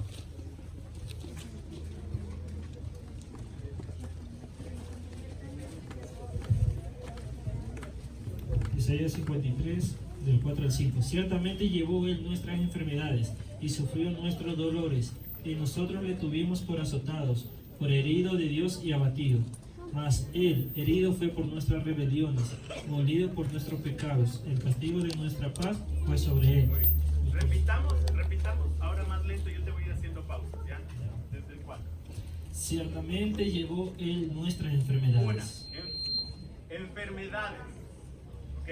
Speaker 5: Isaías 53, del 4 al 5. Ciertamente llevó él nuestras enfermedades y sufrió nuestros dolores, y nosotros le tuvimos por azotados, por herido de Dios y abatido. Mas él herido fue por nuestras rebeliones, molido por nuestros pecados. El castigo de nuestra paz fue sobre él.
Speaker 1: Repitamos. Ahora más lento, yo te voy a ir haciendo pausas, ¿ya? Desde el 4.
Speaker 5: Ciertamente llevó él nuestras enfermedades.
Speaker 1: Enfermedades. ¿Ok?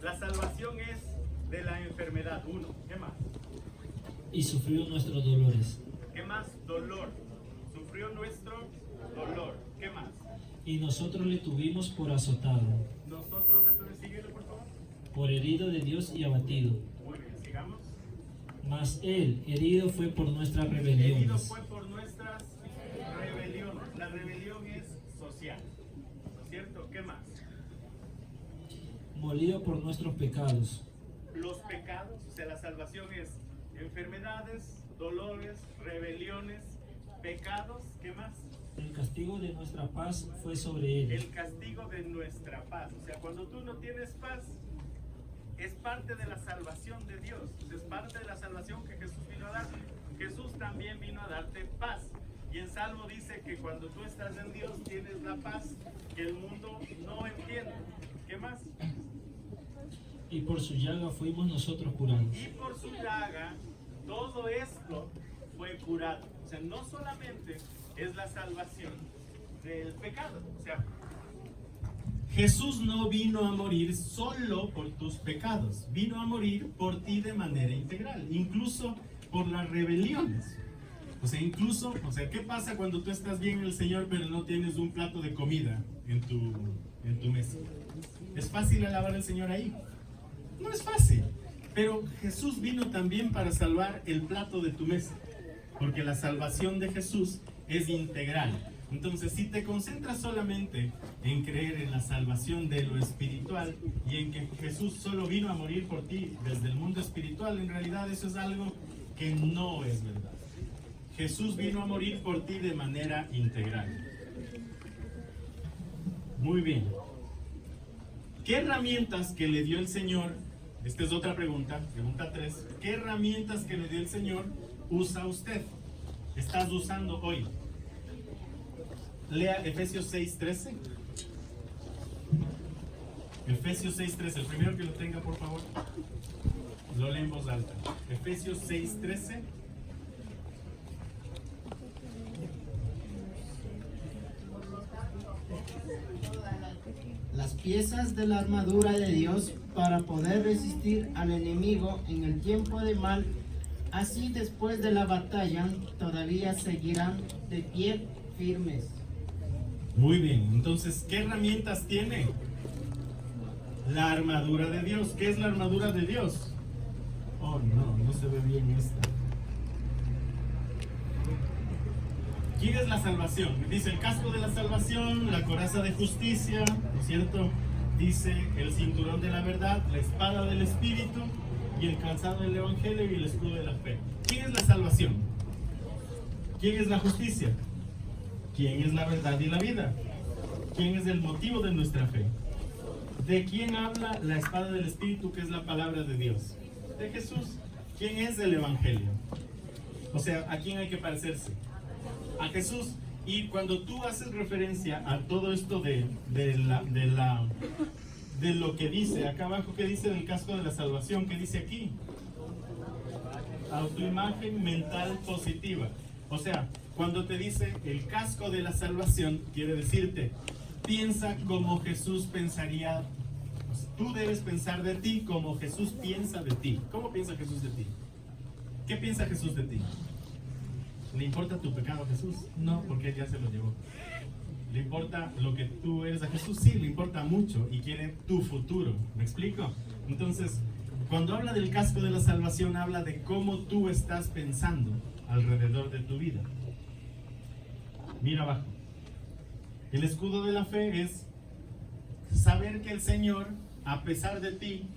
Speaker 1: La salvación es de la enfermedad. 1. ¿Qué más?
Speaker 5: Y sufrió nuestros dolores.
Speaker 1: ¿Qué más? Dolor. Sufrió nuestro dolor. ¿Qué más?
Speaker 5: Y nosotros le tuvimos por azotado,
Speaker 1: Nosotros le tuvimos, síguelo por favor.
Speaker 5: por herido de Dios y abatido.
Speaker 1: Muy bien, sigamos.
Speaker 5: Mas él herido fue por nuestras
Speaker 1: Herido
Speaker 5: rebeliones.
Speaker 1: fue por nuestras rebeliones. La rebelión es social. ¿No es cierto? ¿Qué más?
Speaker 5: Molido por nuestros pecados.
Speaker 1: Los pecados, o sea, la salvación es enfermedades, dolores, rebeliones, pecados. ¿Qué más?
Speaker 5: El castigo de nuestra paz fue sobre él.
Speaker 1: El castigo de nuestra paz. O sea, cuando tú no tienes paz, es parte de la salvación de Dios. Es parte de la salvación que Jesús vino a dar. Jesús también vino a darte paz. Y en Salmo dice que cuando tú estás en Dios tienes la paz que el mundo no entiende. ¿Qué más?
Speaker 5: Y por su llaga fuimos nosotros curados.
Speaker 1: Y por su llaga todo esto fue curado. O sea, no solamente es la salvación del pecado. O sea, Jesús no vino a morir solo por tus pecados, vino a morir por ti de manera integral, incluso por las rebeliones. O sea, ¿qué pasa cuando tú estás bien en el Señor pero no tienes un plato de comida en tu mesa? ¿Es fácil alabar al Señor ahí? No es fácil, pero Jesús vino también para salvar el plato de tu mesa, porque la salvación de Jesús es integral. Entonces, si te concentras solamente en creer en la salvación de lo espiritual y en que Jesús solo vino a morir por ti desde el mundo espiritual, en realidad eso es algo que no es verdad. Jesús vino a morir por ti de manera integral. Muy bien. ¿Qué herramientas que le dio el Señor? Esta es otra pregunta, pregunta 3. ¿Qué herramientas que le dio el Señor usa usted? ¿Estás usando hoy? Lea Efesios 6:13. Efesios 6:13, el primero que lo tenga, por favor. Lo lee en voz alta. Efesios 6:13.
Speaker 6: las piezas de la armadura de Dios para poder resistir al enemigo en el tiempo de mal. Así después de la batalla todavía seguirán de pie firmes.
Speaker 1: Muy bien, entonces, ¿qué herramientas tiene? La armadura de Dios. ¿Qué es la armadura de Dios? Oh, no se ve bien esta. ¿Quién es la salvación? Dice el casco de la salvación, la coraza de justicia, ¿no es cierto? Dice el cinturón de la verdad, la espada del Espíritu y el calzado del Evangelio y el escudo de la fe. ¿Quién es la salvación? ¿Quién es la justicia? ¿Quién es la verdad y la vida? ¿Quién es el motivo de nuestra fe? ¿De quién habla la espada del Espíritu, que es la palabra de Dios? De Jesús. ¿Quién es el Evangelio? O sea, ¿a quién hay que parecerse? A Jesús. Y cuando tú haces referencia a todo esto de lo que dice acá abajo, que dice del casco de la salvación, que dice aquí, autoimagen mental positiva. O sea, cuando te dice el casco de la salvación, quiere decirte, piensa como Jesús pensaría. Pues, tú debes pensar de ti como Jesús piensa de ti. ¿Cómo piensa Jesús de ti? ¿Qué piensa Jesús de ti? ¿Le importa tu pecado a Jesús? No, porque Él ya se lo llevó. ¿Le importa lo que tú eres a Jesús? Sí, le importa mucho y quiere tu futuro. ¿Me explico? Entonces, cuando habla del casco de la salvación, habla de cómo tú estás pensando alrededor de tu vida. Mira abajo. El escudo de la fe es saber que el Señor, a pesar de ti,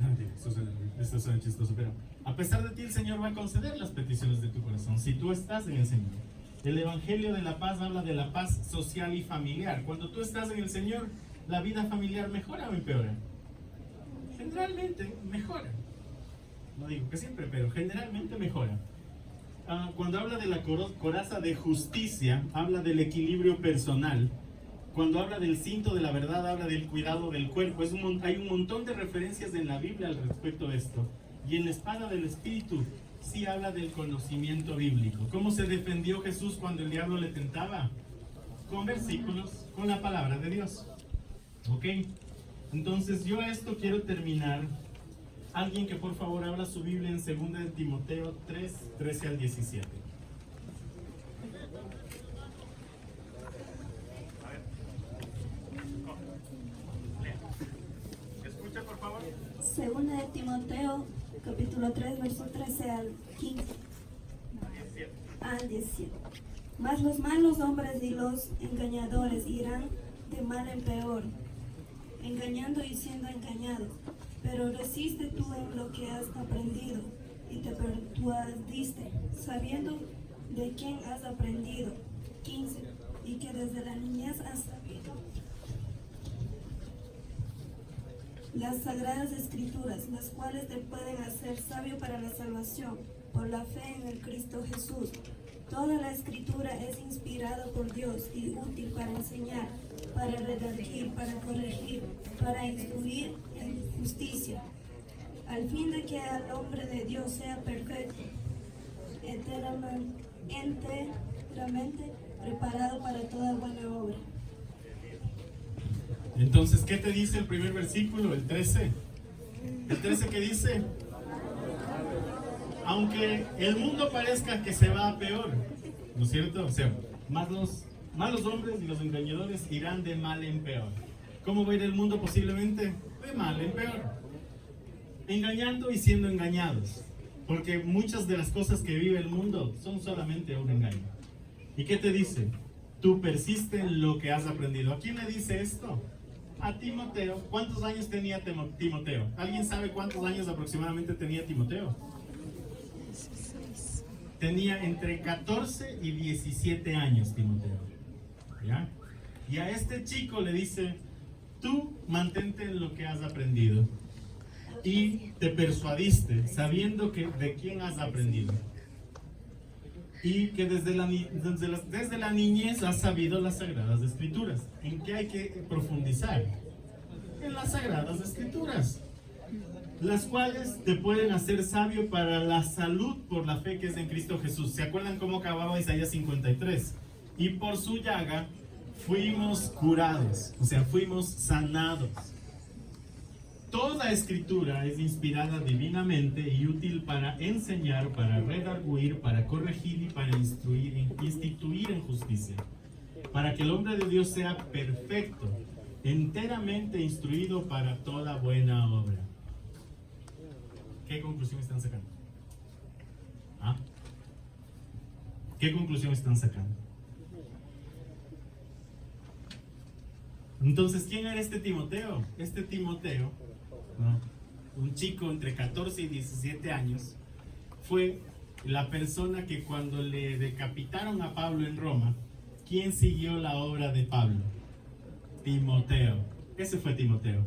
Speaker 1: esto suena chistoso, pero a pesar de ti el Señor va a conceder las peticiones de tu corazón, si tú estás en el Señor. El Evangelio de la paz habla de la paz social y familiar. Cuando tú estás en el Señor, ¿la vida familiar mejora o empeora? Generalmente mejora. No digo que siempre, pero generalmente mejora. Cuando habla de la coraza de justicia, habla del equilibrio personal. Cuando habla del cinto de la verdad, habla del cuidado del cuerpo. Hay un montón de referencias en la Biblia al respecto de esto. Y en la espada del Espíritu sí habla del conocimiento bíblico. ¿Cómo se defendió Jesús cuando el diablo le tentaba? Con versículos, con la palabra de Dios. ¿Ok? Entonces yo esto quiero terminar. Alguien que por favor abra su Biblia en 2 de Timoteo 3, 13 al 17. Escucha por favor.
Speaker 4: Segunda de Timoteo, capítulo 3, verso 13 al 15. Al 17. Mas los malos hombres y los engañadores irán de mal en peor, engañando y siendo engañados. Pero resiste tú en lo que has aprendido y te persuadiste, sabiendo de quién has aprendido. 15. Y que desde la niñez has sabido las sagradas escrituras, las cuales te pueden hacer sabio para la salvación por la fe en el Cristo Jesús. Toda la escritura es inspirada por Dios y útil para enseñar, para redarguir, para corregir, para instruir en justicia, al fin de que el hombre de Dios sea perfecto, enteramente preparado para toda buena obra.
Speaker 1: Entonces, ¿qué te dice el primer versículo, el 13? El 13 que dice, aunque el mundo parezca que se va a peor, ¿no es cierto? O sea, más los hombres y los engañadores irán de mal en peor. ¿Cómo va a ir el mundo posiblemente? De mal en peor. Engañando y siendo engañados. Porque muchas de las cosas que vive el mundo son solamente un engaño. ¿Y qué te dice? Tú persiste en lo que has aprendido. ¿A quién le dice esto? A Timoteo. ¿Cuántos años tenía Timoteo? ¿Alguien sabe cuántos años aproximadamente tenía Timoteo? Tenía entre 14 y 17 años Timoteo. ¿Ya? Y a este chico le dice, tú mantente en lo que has aprendido. Y te persuadiste, sabiendo que de quién has aprendido. Y que desde la niñez has sabido las Sagradas Escrituras. ¿En qué hay que profundizar? En las Sagradas Escrituras, las cuales te pueden hacer sabio para la salud por la fe que es en Cristo Jesús. ¿Se acuerdan cómo acababa Isaías 53? Y por su llaga fuimos curados, o sea, fuimos sanados. Toda escritura es inspirada divinamente y útil para enseñar, para redarguir, para corregir y para instituir en justicia, para que el hombre de Dios sea perfecto, enteramente instruido para toda buena obra. ¿Qué conclusión están sacando? ¿Ah? ¿Qué conclusión están sacando? Entonces, ¿quién era este Timoteo? Este Timoteo, ¿no?, un chico entre 14 y 17 años, fue la persona que cuando le decapitaron a Pablo en Roma, ¿quién siguió la obra de Pablo? Timoteo. Ese fue Timoteo.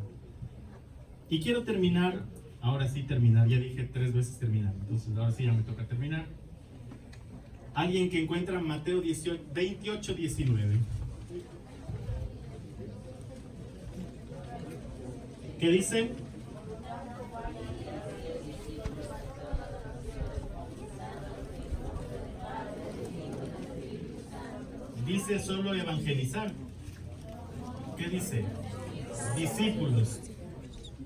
Speaker 1: Y quiero terminar, ahora sí terminar, ya dije 3 veces terminar, entonces ahora sí ya me toca terminar. Alguien que encuentra Mateo 28, 19. ¿Qué dice? Dice solo evangelizar. ¿Qué dice? Discípulos.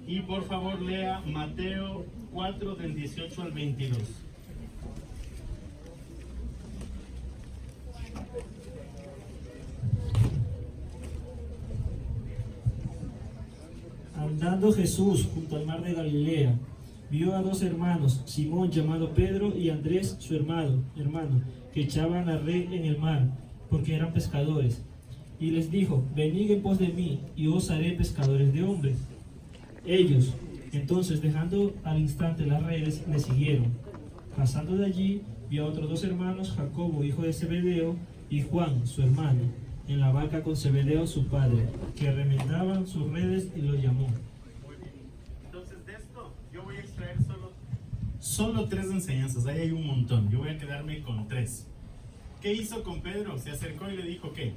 Speaker 1: Y por favor lea Mateo 4 del 18 al 22.
Speaker 5: Andando Jesús junto al mar de Galilea, vio a 2 hermanos, Simón llamado Pedro y Andrés su hermano, que echaban la red en el mar, porque eran pescadores. Y les dijo: venid en pos de mí, y os haré pescadores de hombres. Ellos, entonces, dejando al instante las redes, le siguieron. Pasando de allí, vio a otros 2 hermanos, Jacobo, hijo de Zebedeo, y Juan, su hermano, en la barca con Zebedeo, su padre, que remendaban sus redes, y los llamó.
Speaker 1: Muy bien. Entonces, de esto yo voy a extraer solo 3 enseñanzas. Ahí hay un montón. Yo voy a quedarme con 3. ¿Qué hizo con Pedro? Se acercó y le dijo ¿qué?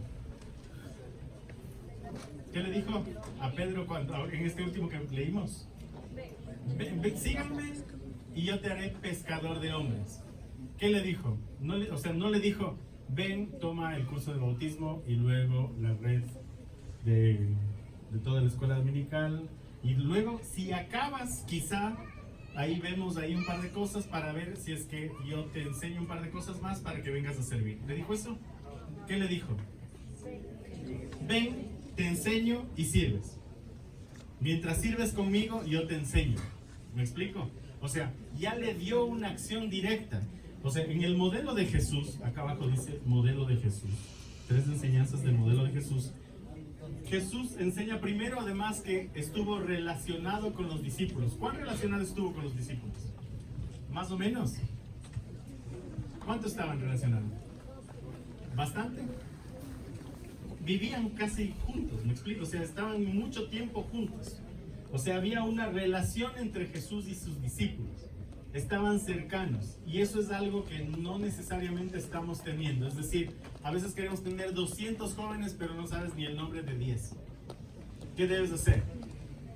Speaker 1: ¿Qué le dijo a Pedro en este último que leímos? Ven, síganme y yo te haré pescador de hombres. ¿Qué le dijo? No le dijo: ven, toma el curso de bautismo y luego la red de toda la escuela dominical, y luego si acabas, quizá ahí vemos ahí un par de cosas para ver si es que yo te enseño un par de cosas más para que vengas a servir. ¿Le dijo eso? ¿Qué le dijo? Ven, te enseño y sirves. Mientras sirves conmigo, yo te enseño. ¿Me explico? O sea, ya le dio una acción directa. O sea, en el modelo de Jesús, acá abajo dice modelo de Jesús, 3 enseñanzas del modelo de Jesús. Jesús enseña primero, además, que estuvo relacionado con los discípulos. ¿Cuán relacionado estuvo con los discípulos? Más o menos. ¿Cuánto estaban relacionados? ¿Bastante? Vivían casi juntos, ¿me explico? O sea, estaban mucho tiempo juntos. O sea, había una relación entre Jesús y sus discípulos. Estaban cercanos, y eso es algo que no necesariamente estamos teniendo. Es decir, a veces queremos tener 200 jóvenes, pero no sabes ni el nombre de 10. ¿Qué debes hacer?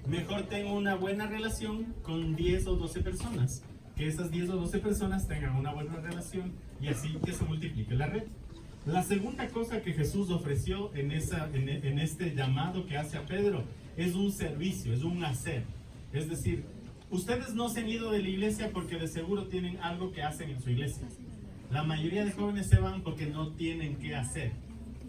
Speaker 1: Mejor tengo una buena relación con 10 o 12 personas, que esas 10 o 12 personas tengan una buena relación, y así que se multiplique la red. La segunda cosa que Jesús ofreció en este llamado que hace a Pedro es un servicio, es un hacer. Es decir, ustedes no se han ido de la iglesia porque de seguro tienen algo que hacen en su iglesia. La mayoría de jóvenes se van porque no tienen qué hacer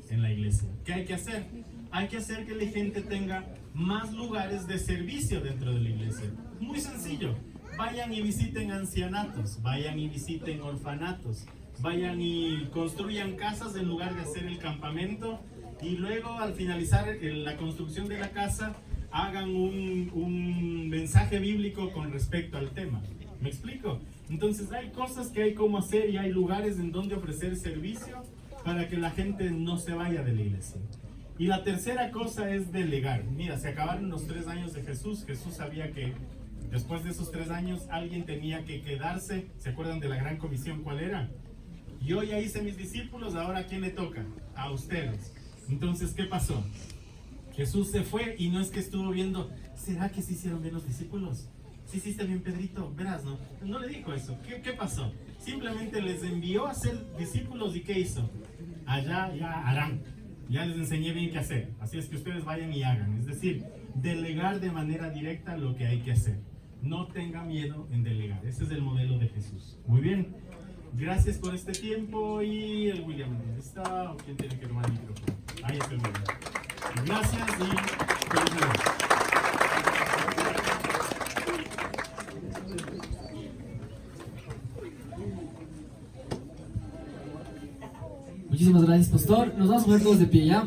Speaker 1: en la iglesia. ¿Qué hay que hacer? Hay que hacer que la gente tenga más lugares de servicio dentro de la iglesia. Muy sencillo. Vayan y visiten ancianatos, vayan y visiten orfanatos, vayan y construyan casas en lugar de hacer el campamento, y luego al finalizar la construcción de la casa hagan un mensaje bíblico con respecto al tema. ¿Me explico? Entonces hay cosas que hay como hacer y hay lugares en donde ofrecer servicio para que la gente no se vaya de la iglesia. Y la tercera cosa es delegar. Mira, se acabaron los 3 años de Jesús. Jesús sabía que después de esos 3 años alguien tenía que quedarse. ¿Se acuerdan de la gran comisión? ¿Cuál era? Yo ya hice mis discípulos, ahora ¿a quién le toca? A ustedes. Entonces, ¿qué pasó? Jesús se fue y no es que estuvo viendo, ¿será que se hicieron bien los discípulos? Sí hiciste bien, Pedrito, verás, ¿no? No le dijo eso. ¿Qué pasó? Simplemente les envió a ser discípulos, y ¿qué hizo? Allá ya harán. Ya les enseñé bien qué hacer. Así es que ustedes vayan y hagan. Es decir, delegar de manera directa lo que hay que hacer. No tenga miedo en delegar. Ese es el modelo de Jesús. Muy bien. Gracias por este tiempo. Y el William, ¿dónde está? ¿O quién tiene que tomar el micrófono? Ahí está el William. Gracias y feliz Navidad.
Speaker 7: Muchísimas gracias, pastor. Nos vamos a poner todos de pie ya.